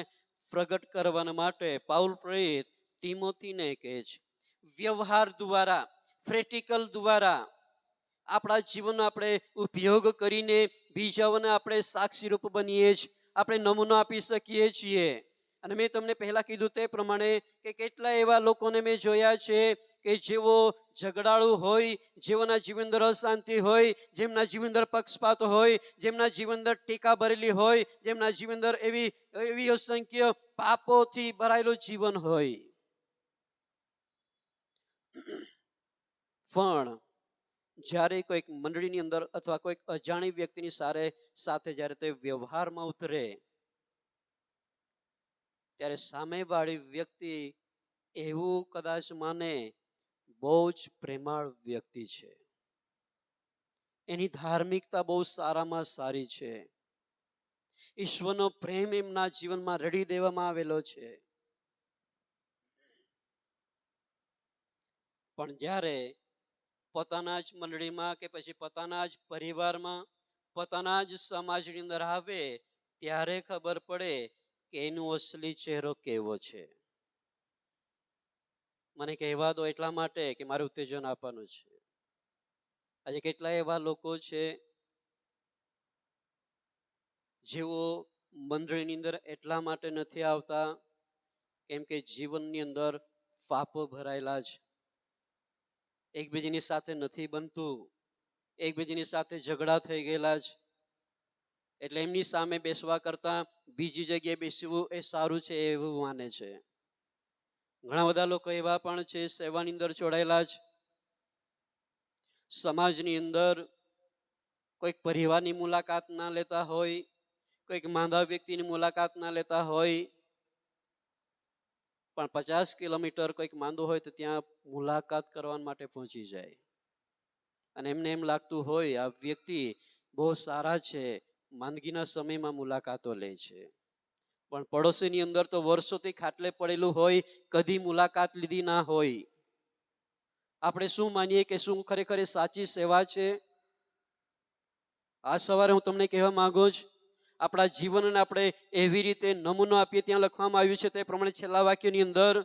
પ્રગટ કરવાના માટે પાઉલ પ્રેરિત તિમોથીને કહે છે, વ્યવહાર દ્વારા, પ્રેક્ટિકલ દ્વારા આપણા જીવનનો આપણે ઉપયોગ કરીને બીજાઓને આપણે સાક્ષીરૂપ બનીએ છીએ, આપણે નમૂનો આપી શકીએ છીએ. અને મેં તમને પહેલા કીધું તે પ્રમાણે કે કેટલા એવા લોકોને મેં જોયા છે કે જેઓ ઝઘડાળુ હોય, જેઓના જીવન અંદર અશાંતિ હોય, જેમના જીવન અંદર પક્ષપાત હોય, જેમના જીવન અંદર ટીકા ભરેલી હોય, જેમના જીવન અંદર એવી એવી અસંખ્ય પાપોથી ભરાયેલું જીવન હોય, પણ જ્યારે કોઈક મંડળીની અંદર અથવા કોઈક અજાણી વ્યક્તિની સાથે જ્યારે તે વ્યવહારમાં ઉતરે, ત્યારે સામેવાળી વ્યક્તિ એવું કદાચ માને બહુ જ પ્રેમાળ વ્યક્તિ છે, એની ધાર્મિકતા બહુ સારામાં સારી છે, ઈશ્વરનો પ્રેમ એમના જીવનમાં રડી દેવામાં આવેલો છે. પણ જ્યારે પોતાના જ મંડળીમાં કે પછી પોતાના જ પરિવારમાં, પોતાના જ સમાજની અંદર આવે ત્યારે ખબર પડે કે એનો અસલી ચહેરો કેવો છે. મને કહેવા દો એટલા માટે કે મારે ઉત્તેજન આપવાનું છે. આજે કેટલા એવા લોકો છે જેઓ મંડળીની અંદર એટલા માટે નથી આવતા કેમ કે જીવનની અંદર પાપો ભરાયેલા છે, એકબીજાની સાથે નથી બનતું, એકબીજાની સાથે ઝઘડા થઈ ગયેલા છે, એટલે એમની સામે બેસવા કરતા બીજી જગ્યાએ બેસવું એ સારું છે એવું માને છે. ઘણા બધા લોકો એવા પણ છે સેવાની અંદર જોડાયેલા છે, સમાજની અંદર કોઈક પરિવારની મુલાકાત ના લેતા હોય, કોઈક માંદા વ્યક્તિની મુલાકાત ના લેતા હોય, પણ 50 કિલોમીટર કોઈક માંદો હોય તો ત્યાં મુલાકાત કરવા માટે પહોંચી જાય અને એમને એમ લાગતું હોય આ વ્યક્તિ બહુ સારા છે, માંદગીના સમયમાં મુલાકાતો લે છે. પણ પડોશીની અંદર તો વર્ષોથી ખાટલે પડેલું હોય, કદી મુલાકાત લીધી ના હોય. આપણે શું માનીએ કે શું ખરેખર એ સાચી સેવા છે? આ સવારે હું તમને કહેવા માંગુ છું, આપણા જીવનને આપણે એવી રીતે નમૂનો આપીએ, ત્યાં લખવામાં આવ્યું છે તે પ્રમાણે છેલ્લા વાક્યની અંદર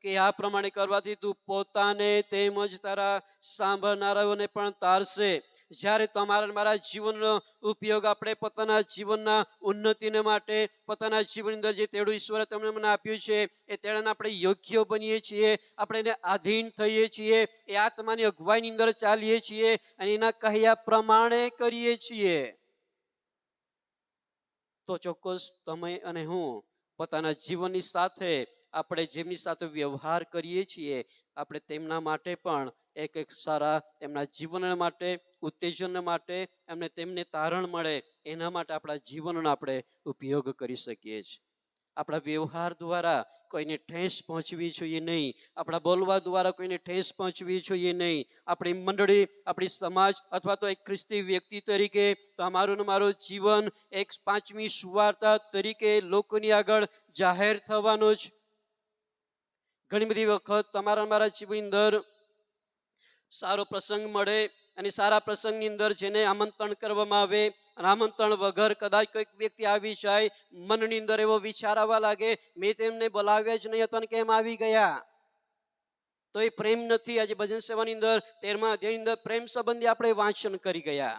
કે આ પ્રમાણે કરવાથી તું પોતાને તેમજ તારા સાંભળનારાઓને પણ તારશે. જ્યારે તમારા મારા જીવનનો ઉપયોગ આપણે પોતાના જીવનના ઉન્નતિને માટે, પોતાના જીવનની અંદર જે તેડું ઈશ્વરે તમને મને આપ્યું છે એ તેડાને આપણે યોગ્ય બનીએ છીએ, આપણે એને આધીન થઈએ છીએ, એ આત્માની અગવાઈની અંદર ચાલીએ છીએ અને એના કહ્યા પ્રમાણે કરીએ છીએ, તો ચોક્કસ તમે અને હું પોતાના જીવનની સાથે આપણે જેમની સાથે વ્યવહાર કરીએ છીએ આપણે તેમના માટે પણ એક સારા તેમના જીવન માટે, ઉત્તેજન માટે, એમને તેમને તારણ મળે એના માટે આપણા જીવનનો આપણે ઉપયોગ કરી શકીએ છીએ. આપણા વ્યવહાર દ્વારા કોઈને ઠેસ પહોંચવી જોઈએ નહીં, આપણા બોલવા દ્વારા કોઈને ઠેસ પહોંચવી જોઈએ નહીં. આપણી મંડળી, આપણી સમાજ અથવા તો એક ખ્રિસ્તી વ્યક્તિ તરીકે તો અમારું ને મારું જીવન એક પાંચમી સુવાર્તા તરીકે લોકોની આગળ જાહેર થવાનું જ. ઘણી બધી વખત તમારા મારા જીવનની અંદર સારો પ્રસંગ મળે અને સારા પ્રસંગની અંદર જેને આમંત્રણ કરવામાં આવે અને આમંત્રણ વગર કદાચ કોઈક વ્યક્તિ આવી જાય, મનની અંદર એવો વિચાર આવવા લાગે મેં તેમને બોલાવ્યા જ નહીં હતા ને કેમ આવી ગયા, તો એ પ્રેમ નથી. આજે ભજન સેવાની અંદર 13મા અધ્યાયની અંદર પ્રેમ સંબંધી આપણે વાંચન કરી ગયા.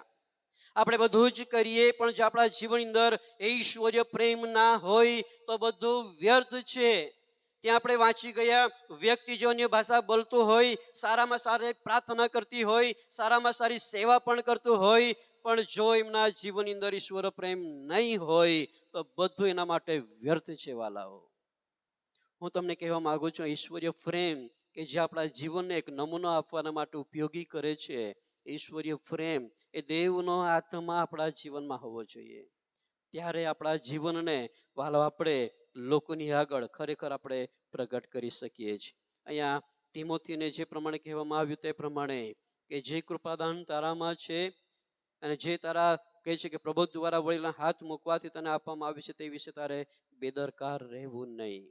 આપણે બધું જ કરીએ પણ જો આપણા જીવનની અંદર એ ઈશ્વરીય પ્રેમ ના હોય તો બધું વ્યર્થ છે. ત્યાં આપણે વાંચી ગયા, વ્યક્તિ જો અન્ય ભાષા બોલતો હોય, સારામાં સારી પ્રાર્થના કરતી હોય, સારામાં સારી સેવા પણ કરતું હોય, પણ જો એમના જીવનની અંદર ઈશ્વર પ્રેમ નહીં હોય તો બધું એના માટે વ્યર્થ છે. વાલાઓ, હું તમને કહેવા માંગુ છું, ઈશ્વરીય પ્રેમ કે જે આપણા જીવનને એક નમૂનો આપવાના માટે ઉપયોગી કરે છે, ઈશ્વરીય પ્રેમ એ દેવનો આત્મા આપણા જીવનમાં હોવો જોઈએ. ત્યારે આપણા જીવનને વાલો આપણે લોકોની આગળ ખરેખર આપણે પ્રગટ કરી શકીએ છીએ. અહીંયા તિમોથીને જે પ્રમાણે કહેવામાં આવ્યું તે પ્રમાણે કે જે કૃપાદાન તારામાં છે અને જે તારા કહે છે કે પ્રભુ દ્વારા વળેલા હાથ મૂકવાથી તને આપવામાં આવ્યું છે તે વિશે તારે બેદરકાર રહેવું નહીં.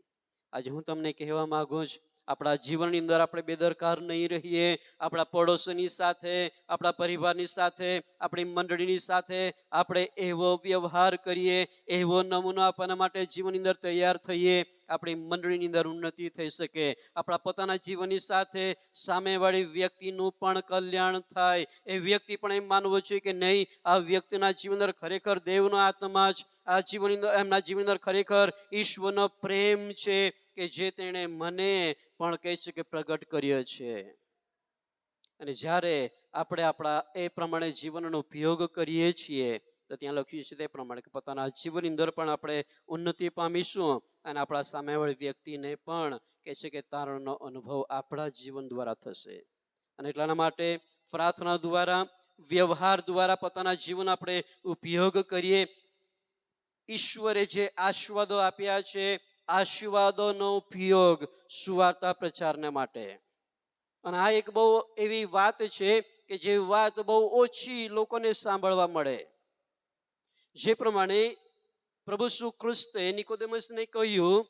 આજે હું તમને કહેવા માંગુ છું, આપણા જીવનની અંદર આપણે બેદરકાર નહીં રહીએ. આપણા પડોશીની સાથે, આપણા પરિવારની સાથે, આપણી મંડળીની સાથે આપણે એવો વ્યવહાર કરીએ, એવો નમૂનો આપવાના માટે જીવનની અંદર તૈયાર થઈએ, આપણી મંડળીની અંદર ઉન્નતિ થઈ શકે. આપણા પોતાના જીવનની સાથે સામેવાળી વ્યક્તિનું પણ કલ્યાણ થાય, એ વ્યક્તિ પણ એમ માનવું જોઈએ કે નહીં, આ વ્યક્તિના જીવન અંદર ખરેખર દેવનો આત્મા જ આ જીવનની અંદર, એમના જીવન અંદર ખરેખર ઈશ્વરનો પ્રેમ છે કે જે તેણે મને પણ કહે છે કે પ્રગટ કર્યો છે. અને જ્યારે આપણે આપણા એ પ્રમાણે જીવનનો ઉપયોગ કરીએ છીએ તો ત્યાં લખ્યું છે તે પ્રમાણે કે પોતાના જીવનની અંદર પણ આપણે ઉન્નતિ પામીશું અને આપણા સામેવાળી વ્યક્તિને પણ કહે છે કે તારણનો અનુભવ આપણા જીવન દ્વારા થશે. અને એટલાના માટે પ્રાર્થના દ્વારા, વ્યવહાર દ્વારા પોતાના જીવન આપણે ઉપયોગ કરીએ. ઈશ્વરે જે આશીર્વાદો આપ્યા છે આશીર્વાદોનો ઉપયોગ સુવાર્તા પ્રચારને માટે. અને આ એક બહુ એવી વાત છે કે જે વાત બહુ ઓછી લોકોને સાંભળવા મળે. જે પ્રમાણે પ્રભુ શ્રી ખ્રિસ્તે નિકોદેમસને કહ્યું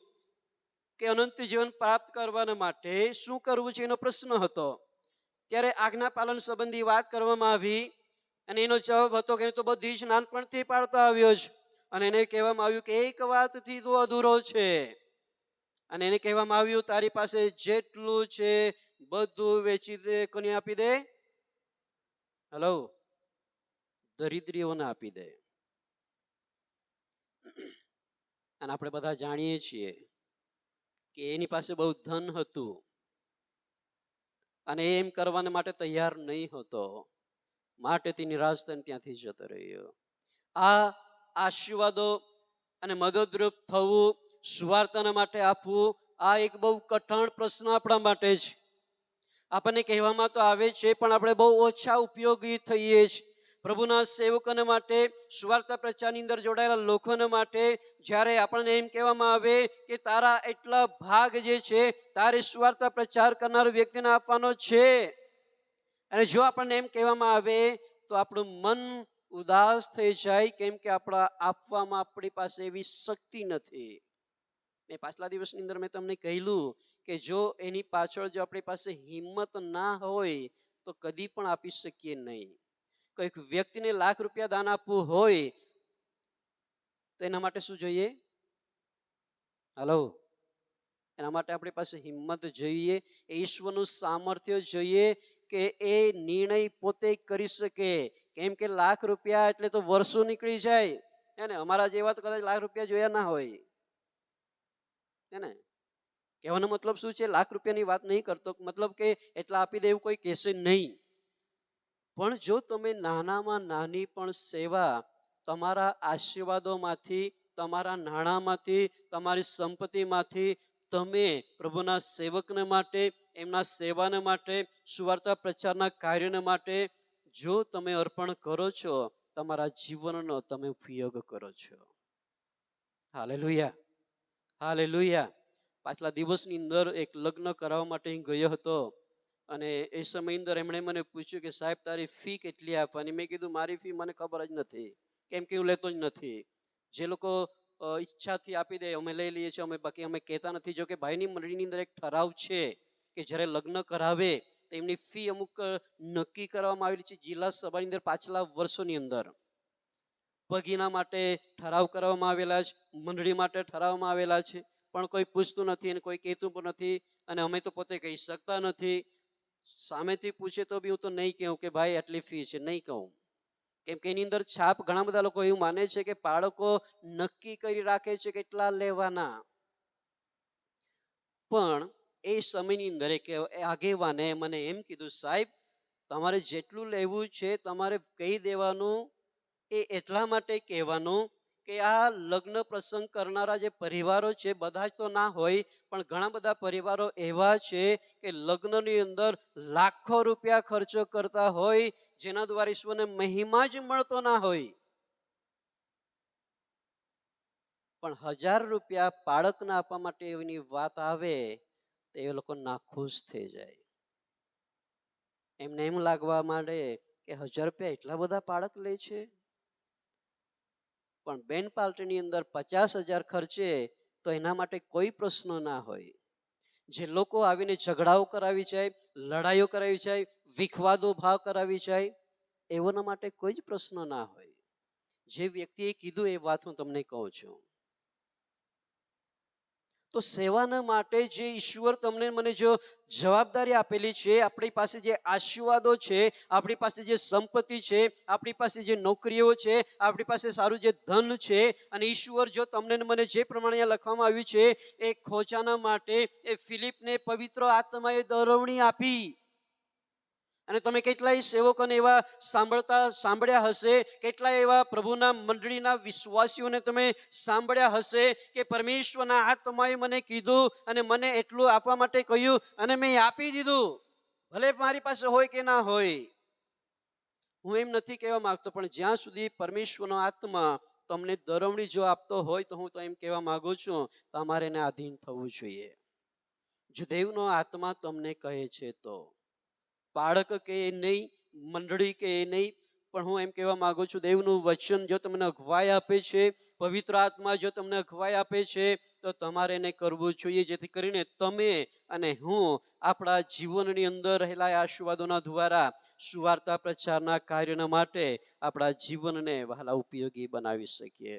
કે અનંત જીવન પ્રાપ્ત કરવાના માટે શું કરવું છે એનો પ્રશ્ન હતો. ત્યારે આજ્ઞા પાલન સંબંધી વાત કરવામાં આવી અને એનો જવાબ હતો કે હું તો બધી જ નાનપણથી પાળતા આવ્યો છું. અને એને કહેવામાં આવ્યું કે એક વાતથી તું અધૂરો છે. અને એને કહેવામાં આવ્યું તારી પાસે જેટલું છે બધું વેચી દે. કોને આપી દે? હલો, દરિદ્રીઓને આપી દે. અને આપણે બધા જાણીએ છીએ કે એની પાસે બહુ ધન હતું અને એમ કરવાને માટે તૈયાર નહીં હતો, માટે તે નિરાશ થઈને ત્યાંથી જતો રહ્યો. આ આશીર્વાદો અને મદદરૂપ થવું, સુવાર્તાના માટે આપવું, આ એક બહુ કઠણ પ્રશ્ન આપણા માટે છે. આપણને કહેવામાં તો આવે છે પણ આપણે બહુ ઓછા ઉપયોગી થઈએ છીએ. પ્રભુના સેવકોને માટે, સુવાર્તા પ્રચારની અંદર જોડાયેલા લોકોને માટે જ્યારે આપણને એમ કહેવામાં આવે કે તારા એટલા ભાગ જે છે તારે સુવાર્તા પ્રચાર કરનાર વ્યક્તિને આપવાનો છે, અને જો આપણને એમ કહેવામાં આવે તો આપણું મન ઉદાસ થઈ જાય, કેમ કે આપણા આપવામાં આપણી પાસે એવી શક્તિ નથી. મેં પાછલા દિવસની અંદર મેં તમને કહેલું કે જો એની પાછળ જો આપણી પાસે હિંમત ના હોય તો કદી પણ આપી શકીએ નહીં. કોઈક વ્યક્તિને ₹1,00,000 દાન આપવું હોય તો એના માટે શું જોઈએ? હલો, એના માટે આપણી પાસે હિંમત જોઈએ, ઈશ્વરનું સામર્થ્ય જોઈએ કે એ નિર્ણય પોતે કરી શકે. કેમ કે ₹1,00,000 એટલે તો વર્ષો નીકળી જાય. હે ને? અમારા જેવા તો કદાચ ₹1,00,000 જોયા ના હોય. હે ને? કહેવાનો મતલબ શું છે? ₹1,00,000ની વાત નહીં કરતો, મતલબ કે એટલા આપી દે એવું કોઈ કહેશે નહીં. પણ જો તમે નાનામાં નાની પણ સેવા તમારા આશીર્વાદોમાંથી, તમારા નાણાંમાંથી, તમારી સંપત્તિમાંથી તમે પ્રભુના સેવકને માટે, એમના સેવાને માટે, સુવાર્તા પ્રચારના કાર્યને માટે જો તમે અર્પણ કરો છો, તમારા જીવનનો તમે ઉપયોગ કરો છો. Hallelujah, hallelujah. પાછલા દિવસની અંદર એક લગ્ન કરાવવા માટે ગયો હતો અને એ સમયની અંદર એમણે મને પૂછ્યું કે સાહેબ તારી ફી કેટલી આપવાની? મેં કીધું મારી ફી મને ખબર જ નથી, કેમ કે હું લેતો જ નથી. જે લોકો ઈચ્છાથી આપી દે અમે લઈ લઈએ છીએ, બાકી અમે કહેતા નથી. જો કે ભાઈની મંડળીની અંદર એક ઠરાવ છે કે જ્યારે લગ્ન કરાવે તો એમની ફી અમુક નક્કી કરવામાં આવેલી છે જિલ્લા સભાની અંદર પાછલા વર્ષોની અંદર. ભગીના માટે ઠરાવ કરવામાં આવેલા છે, મંડળી માટે ઠરાવવામાં આવેલા છે, પણ કોઈ પૂછતું નથી અને કોઈ કહેતું પણ નથી. અને અમે તો પોતે કહી શકતા નથી. સામેથી પૂછે તો બી હું તો નહીં કહું કે ભાઈ આટલી ફી છે, નહીં કહું. કેમ કે એની અંદર છાપ ઘણા બધા લોકો એવું માને છે કે બાળકો નક્કી કરી રાખે છે કેટલા લેવાના. પણ એ સમયની અંદર એક આગેવાને મને એમ કીધું સાહેબ તમારે જેટલું લેવું છે તમારે કહી દેવાનું. એ એટલા માટે કહેવાનું કે આ લગ્ન પ્રસંગ કરનારા જે પરિવારો છે, બધા જ તો ના હોય પણ ઘણા બધા પરિવારો એવા છે કે લગ્નની અંદર લાખો રૂપિયા ખર્ચો કરતા હોય, જેના દ્વારા ઈશ્વરને મહિમા જ મળતો ના હોય, પણ ₹1,000 બાળકને આપવા માટે એની વાત આવે તો એ લોકો નાખુશ થઈ જાય. એમને એમ લાગવા માંડે કે ₹1,000 એટલા બધા બાળક લે છે. પણ બેન પાર્ટીની અંદર 50,000 ખર્ચે તો એના માટે કોઈ પ્રશ્ન ના હોય. જે લોકો આવીને ઝઘડાઓ કરાવી જાય, લડાઈઓ કરાવી જાય, વિખવાદો ભાવ કરાવી જાય, એઓના માટે કોઈ જ પ્રશ્ન ના હોય. જે વ્યક્તિએ કીધું એ વાત હું તમને કહું છું. તો સેવાના માટે જે ઈશ્વર તમને મને જો જવાબદારી આપેલી છે, આપણી પાસે જે આશીર્વાદો છે, આપણી પાસે જે સંપત્તિ છે, આપણી પાસે જે નોકરીઓ છે, આપણી પાસે સારું જે ધન છે, અને ઈશ્વર જો તમને મને જે પ્રમાણે લખવામાં આવ્યું છે એ ખોજાના માટે એ ફિલિપને પવિત્ર આત્માએ દરવણી આપી. અને તમે કેટલાય સેવકોને એવા સાંભળ્યા હશે, કેટલાય એવા પ્રભુના મંડળીના વિશ્વાસીઓને તમે સાંભળ્યા હશે કે પરમેશ્વરના આત્માએ મને કીધું અને મને એટલું આપવા માટે કહ્યું અને મેં આપી દીધું, ભલે મારી પાસે હોય કે ના હોય. હું એમ નથી કહેવા માંગતો, પણ જ્યાં સુધી પરમેશ્વરનો આત્મા તમને દરવણી જો આપતો હોય તો હું તો એમ કહેવા માંગુ છું, તમારે એને આધીન થવું જોઈએ. જો દેવનો આત્મા તમને કહે છે તો, બાળક કે એ નહીં, મંડળી કે એ નહીં, પણ હું એમ કહેવા માંગુ છું, દેવનું વચન જો તમને અગવાઈ આપે છે, પવિત્ર આત્મા જો તમને અગવાઈ આપે છે, તો તમારે એને કરવું જોઈએ, જેથી કરીને તમે અને હું આપણા જીવનની અંદર રહેલા આશીર્વાદોના દ્વારા સુવાર્તા પ્રચારના કાર્યના માટે આપણા જીવનને વહાલા ઉપયોગી બનાવી શકીએ.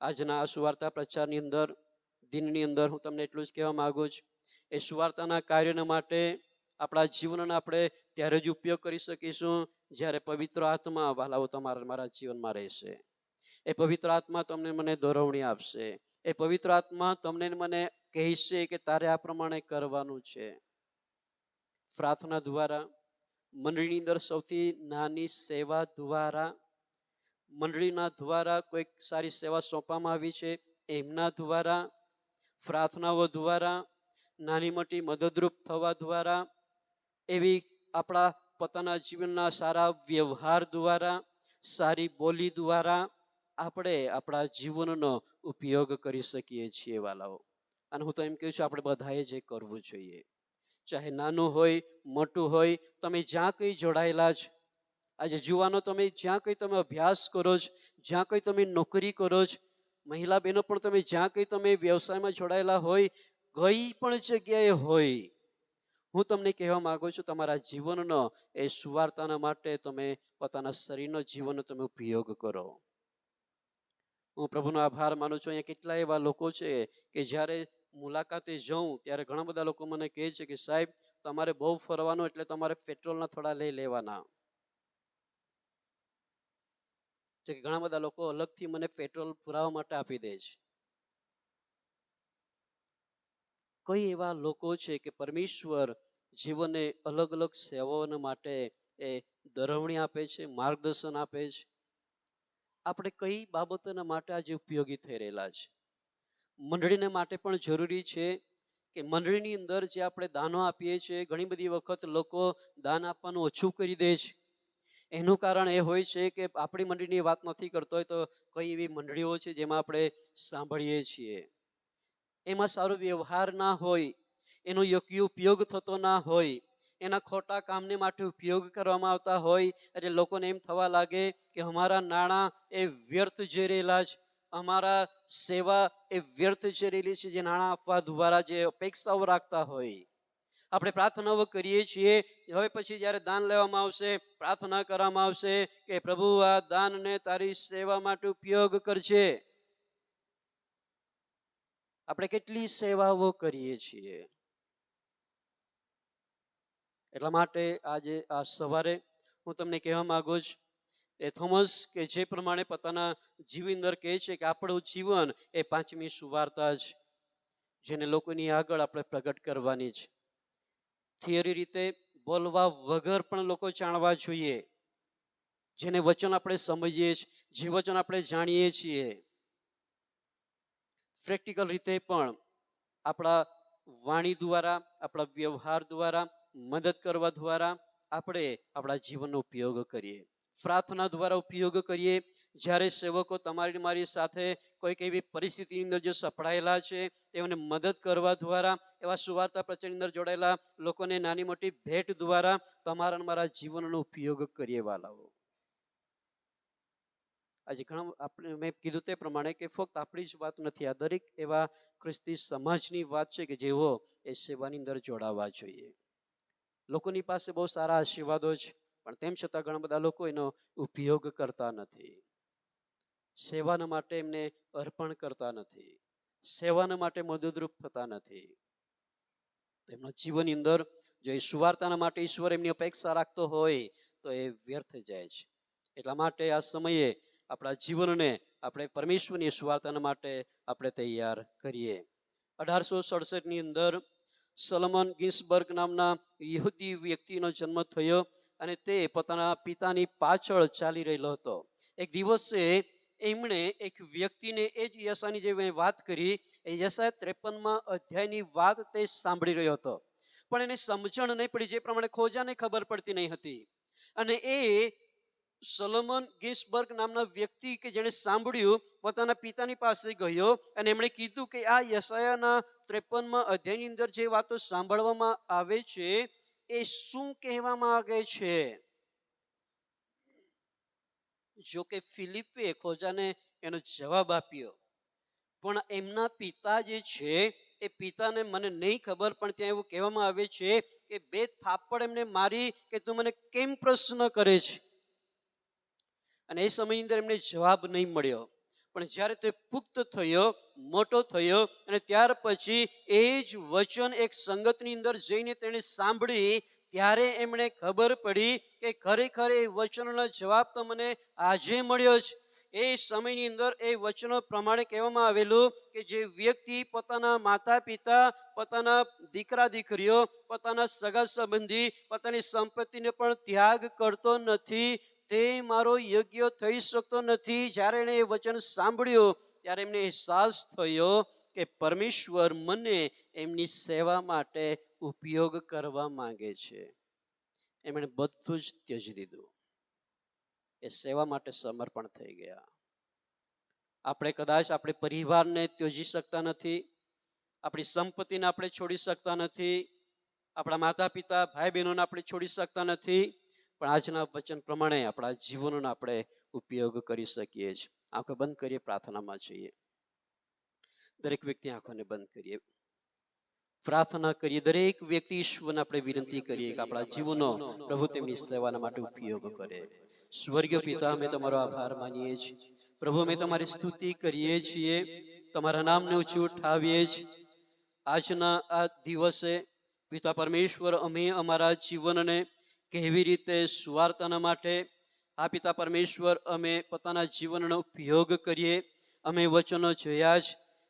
આજના આ સુવાર્તા પ્રચારની અંદર, દિનની અંદર હું તમને એટલું જ કહેવા માંગુ છું, એ સુવાર્તાના કાર્યના માટે આપણા જીવનનો આપણે ત્યારે જ ઉપયોગ કરી શકીશું જ્યારે પવિત્ર આત્મા વહાલાઓ તમારા મારા જીવનમાં રહેશે. એ પવિત્ર આત્મા તમને મને દોરવણી આપશે. એ પવિત્ર આત્મા તમને મને કહેશે કે તારે આ પ્રમાણે કરવાનું છે. પ્રાર્થના દ્વારા, મંડળીની અંદર સૌથી નાની સેવા દ્વારા, મંડળીના દ્વારા કોઈક સારી સેવા સોંપવામાં આવી છે એમના દ્વારા, પ્રાર્થનાઓ દ્વારા, નાની મોટી મદદરૂપ થવા દ્વારા, એવી આપણા પોતાના જીવનના સારા વ્યવહાર દ્વારા, સારી બોલી દ્વારા આપણે આપણા જીવનનો ઉપયોગ કરી શકીએ છીએ વાલાઓ. અને હું તો એમ કહું છું, આપણે બધાએ જે કરવું જોઈએ, ચાહે નાનું હોય મોટું હોય, તમે જ્યાં કંઈ જોડાયેલા જ, આજે જુવાનો તમે જ્યાં કંઈ તમે અભ્યાસ કરો છો, જ્યાં કંઈ તમે નોકરી કરો છો, મહિલા બહેનો પણ તમે જ્યાં કંઈ તમે વ્યવસાયમાં જોડાયેલા હોય, કઈ પણ જગ્યાએ હોય, હું તમને કહેવા માંગુ છું, તમારા જીવનનો એ સુવાર્તાના માટે તમે પોતાના શરીરનો જીવનનો તમે ઉપયોગ કરો. હું પ્રભુનો આભાર માનું છું. અહીંયા કેટલા એવા લોકો છે કે જ્યારે મુલાકાતે જાઉં ત્યારે ઘણા બધા લોકો મને કહે છે કે સાહેબ, તમારે બહુ ફરવાનું એટલે તમારે પેટ્રોલના થોડા લઈ લેવાના. કે ઘણા બધા લોકો અલગથી મને પેટ્રોલ પુરાવા માટે આપી દે છે. કઈ એવા લોકો છે કે પરમેશ્વર જીવનને અલગ અલગ સેવાઓને માટે એ દરવણી આપે છે, માર્ગદર્શન આપે છે. આપણે કઈ બાબતોના માટે આજે ઉપયોગી થઈ રહેલા છે. મંડળીને માટે પણ જરૂરી છે કે મંડળીની અંદર જે આપણે દાનો આપીએ છીએ, ઘણી બધી વખત લોકો દાન આપવાનું ઓછું કરી દે છે. એનું કારણ એ હોય છે કે આપણી મંડળીની વાત નથી કરતો હોય તો કઈ એવી મંડળીઓ છે જેમાં આપણે સાંભળીએ છીએ, એમાં સારો વ્યવહાર ના હોય, એનો યોગ્ય ઉપયોગ થતો ના હોય, એના ખોટા કામને માટે ઉપયોગ કરવામાં આવતા હોય, એટલે લોકોને એમ થવા લાગે કે અમારા નાણાં એ વ્યર્થ જઈ રહેલા છે, અમારા સેવા એ વ્યર્થ જઈ રહેલી છે, જે નાણાં આપવા દ્વારા જે અપેક્ષાઓ રાખતા હોય. આપણે પ્રાર્થનાઓ કરીએ છીએ, હવે પછી જ્યારે દાન લેવામાં આવશે, પ્રાર્થના કરવામાં આવશે કે પ્રભુ આ દાનને તારી સેવા માટે ઉપયોગ કરજે. આપણે કેટલી સેવાઓ કરીએ છીએ. એટલા માટે આજે આ સવારે હું તમને કહેવા માંગુ છું, એ થોમસ કે જે પ્રમાણે પોતાના જીવન અંદર કહે છે કે આપણું જીવન એ પાંચમી સુવાર્તા છે, જેને લોકોની આગળ આપણે પ્રગટ કરવાની છે. થિયરી રીતે બોલવા વગર પણ લોકો જાણવા જોઈએ, જેને વચન આપણે સમજીએ છીએ, જે વચન આપણે જાણીએ છીએ. પ્રેક્ટિકલ રીતે પણ આપણા વાણી દ્વારા, આપણા વ્યવહાર દ્વારા, મદદ કરવા દ્વારા આપણે આપણા જીવનનો ઉપયોગ કરીએ. પ્રાર્થના દ્વારા ઉપયોગ કરીએ. જ્યારે સેવકો તમારી મારી સાથે કોઈક એવી પરિસ્થિતિની અંદર જે સપડાયેલા છે, તેઓને મદદ કરવા દ્વારા, એવા સુવાર્તા પ્રચારની અંદર જોડાયેલા લોકોને નાની મોટી ભેટ દ્વારા તમારા મારા જીવનનો ઉપયોગ કરીએ વાલાઓ. આજે ઘણા આપણે મેં કીધું તે પ્રમાણે કે ફક્ત આપણી જ વાત નથી, આ દરેક એવા ખ્રિસ્તી સમાજની વાત છે કે જેઓ એ સેવાની અંદર જોડાવા જોઈએ. લોકોની પાસે બહુ સારા આશીર્વાદો છે, પણ તેમ છતાં ઘણા બધા લોકો એનો ઉપયોગ કરતા નથી. સેવાના માટે એમને અર્પણ કરતા નથી, સેવાના માટે મદદરૂપ થતા નથી. તેમના જીવનની અંદર જો એ સુવાર્તાના માટે ઈશ્વર એમની અપેક્ષા રાખતો હોય તો એ વ્યર્થ જાય છે. એટલા માટે આ સમયે આપણા જીવનને આપણે પરમેશ્વરની સુવાર્તાના માટે આપણે તૈયાર કરીએ. 1867ની અંદર સોલોમન ગિન્સબર્ગ નામના યહૂદી વ્યક્તિનો જન્મ થયો અને તે પોતાના પિતાની પાછળ ચાલી રહેલો હતો. એક દિવસે એમણે એક વ્યક્તિને એ જ યશાની જે મેં વાત કરી, એ યશાયા 53મા અધ્યાયની વાત તે સાંભળી રહ્યો હતો, પણ એને સમજણ નહીં પડી, જે પ્રમાણે ખોજાને ખબર પડતી નહીં હતી. અને એ સોલોમન ગિન્સબર્ગ નામના વ્યક્તિ કે જેણે સાંભળ્યું પોતાના પિતાની પાસે ગયો અને એમણે કીધું કે આ યશાયાના 53માં અધ્યાયની અંદર જે વાતો સાંભળવામાં આવે છે એ શું કહેવામાં આવે છે. જો કે ફિલિપે ખોજાને એનો જવાબ આપ્યો, પણ એમના પિતા જે છે એ પિતાને મને નહીં ખબર, પણ ત્યાં એવું કહેવામાં આવે છે કે 2 થાપડ એમને મારી કે તું મને કેમ પ્રશ્ન કરે છે. અને એ સમયની અંદર એમને જવાબ નહીં મળ્યો. પણ જ્યારે તે પુખ્ત થયો, મોટો થયો અને ત્યાર પછી એ જ વચન એક સંગતની અંદર જઈને તેણે સાંભળી, ત્યારે એમણે ખબર પડી કે ખરેખર એ વચનનો જવાબ તો મને આજે મળ્યો છે. એ સમયની અંદર એ વચનો પ્રમાણે કહેવામાં આવેલું કે જે વ્યક્તિ પોતાના માતા પિતા, પોતાના દીકરા દીકરીઓ, પોતાના સગા સંબંધી, પોતાની સંપત્તિને પણ ત્યાગ કરતો નથી તે મારો યોગ્ય થઈ શકતો નથી. જ્યારે એણે એ વચન સાંભળ્યું ત્યારે એમને અહેસાસ થયો કે પરમેશ્વર મને એમની સેવા માટે ઉપયોગ કરવા માંગે છે. એમણે બધું જ ત્યજી દીધું, એ સેવા માટે સમર્પણ થઈ ગયા. આપણે કદાચ આપણે પરિવારને ત્યજી શકતા નથી, આપણી સંપત્તિને આપણે છોડી શકતા નથી, આપણા માતા પિતા ભાઈ બહેનોને આપણે છોડી શકતા નથી, પણ આજના વચન પ્રમાણે આપણા જીવનનો આપણે ઉપયોગ કરી શકીએ છીએ. આંખો બંધ કરીએ, પ્રાર્થનામાં જઈએ. દરેક વ્યક્તિ આંખોને બંધ કરીએ, પ્રાર્થના કરીએ. દરેક વ્યક્તિ ઈશ્વરને આપણે વિનંતી કરીએ કે આપણા જીવનો પ્રભુ તેમની સેવાના માટે ઉપયોગ કરે. સ્વર્ગીય પિતા, અમે તમારો આભાર માનીએ છીએ પ્રભુ, અમે તમારી સ્તુતિ કરીએ છીએ, તમારા નામને ઊંચું ઉઠાવીએ છીએ. આજના આ દિવસે પિતા પરમેશ્વર, અમે અમારા જીવનને કેવી રીતે સુવાર્તાના માટે આ પિતા પરમેશ્વર અમે પોતાના જીવનનો ઉપયોગ કરીએ. અમે વચનો જોયા જ,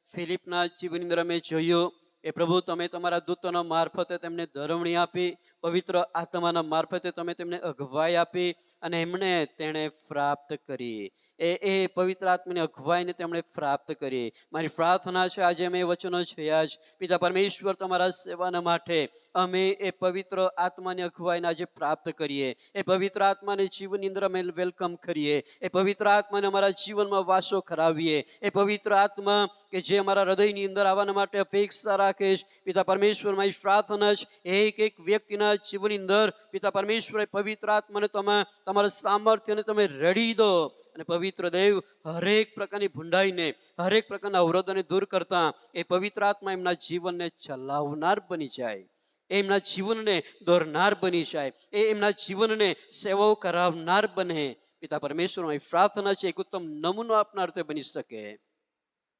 ફિલિપના જીવનની અંદર અમે જોયું એ પ્રભુ તમે તમારા દૂતોના મારફતે તેમને ધરવણી આપી, પવિત્ર આત્માના મારફતે તમે તેમને અગવાઈ આપી અને એમણે તેણે પ્રાપ્ત કરી. એ પવિત્ર આત્માની અગવાઈને તેમણે પ્રાપ્ત કરી. મારી પ્રાર્થના છે આજે અમે વચનો જોયા જ પિતા પરમેશ્વર, તમારા સેવાના માટે અમે એ પવિત્ર આત્માની અગવાઈને આજે પ્રાપ્ત કરીએ. એ પવિત્ર આત્માને જીવનની અંદર અમે વેલકમ કરીએ. એ પવિત્ર આત્માને અમારા જીવનમાં વાસો કરાવીએ. એ પવિત્ર આત્મા કે જે અમારા હૃદયની અંદર આવવાના માટે અપેક્ષા રાખે છે પિતા પરમેશ્વર, મારી પ્રાર્થના છે એક એક વ્યક્તિના જીવનની અંદર પિતા પરમેશ્વર પવિત્ર આત્માને તમે તમારા સામર્થ્યને તમે રેડી દો અને પવિત્ર દેવ હરેક પ્રકારની ભૂંડાઈને, હરેક પ્રકારના અવરોધોને દૂર કરતા એ પવિત્ર આત્મા એમના જીવનને ચલાવનાર બની જાય, એમના જીવનને દોરનાર બની જાય, એમના જીવનને સેવાઓ કરાવનાર બને. પિતા પરમેશ્વર, મારી પ્રાર્થના છે એક ઉત્તમ નમૂનો આપનાર તે બની શકે.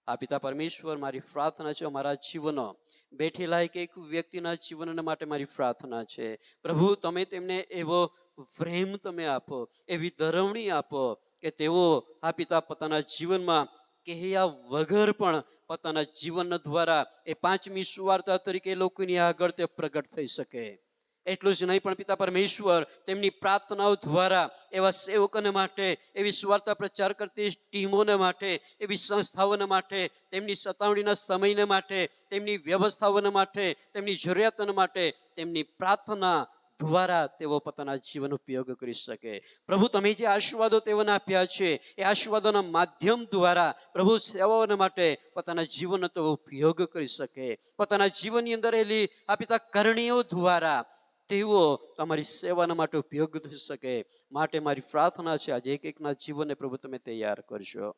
આ પિતા પરમેશ્વર, મારી પ્રાર્થના છે અમારા જીવનો બેઠેલા એક વ્યક્તિના જીવનના માટે મારી પ્રાર્થના છે પ્રભુ, તમે તેમને એવો પ્રેમ તમે આપો, એવી ધરવણી આપો કે તેઓ આ પિતા પોતાના જીવનમાં કહ્યા વગર પણ પોતાના જીવન દ્વારા એ 5મી સુવાર્તા તરીકે લોકોની આગળ તે પ્રગટ થઈ શકે. એટલું જ નહીં પણ પિતા પરમેશ્વર, તેમની પ્રાર્થનાઓ દ્વારા એવા સેવકોને માટે, એવી સુવાર્તા પ્રચાર કરતી ટીમોને માટે, એવી સંસ્થાઓને માટે, તેમની સતાવણીના સમયને માટે, તેમની વ્યવસ્થાઓને માટે, તેમની જરૂરિયાતોને માટે તેમની પ્રાર્થના દ્વારા તેઓ પોતાના જીવન ઉપયોગ કરી શકે. પ્રભુ, તમે જે આશીર્વાદો તેઓને આપ્યા છે એ આશીર્વાદોના માધ્યમ દ્વારા પ્રભુ સેવાઓને માટે પોતાના જીવનનો તેઓ ઉપયોગ કરી શકે. પોતાના જીવનની અંદર એલી આ પિતા કરણીઓ દ્વારા તેઓ તમારી સેવાના માટે ઉપયોગ થઈ શકે. માટે મારી પ્રાર્થના છે આજે એક એકના જીવનને પ્રભુ તમે તૈયાર કરશો.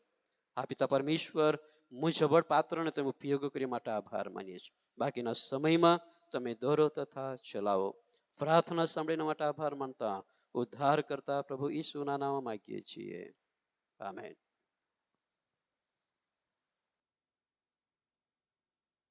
આ પિતા પરમેશ્વર, મુજબળ પાત્રને તમે ઉપયોગ કરી માટે આભાર માનીએ છીએ. બાકીના સમયમાં તમે દોરો તથા ચલાવો. પ્રાર્થના સાંભળીને માટે આભાર માનતા ઉદ્ધાર કરતા પ્રભુ ઈસુના નામમાં માંગીએ છીએ. આમેન.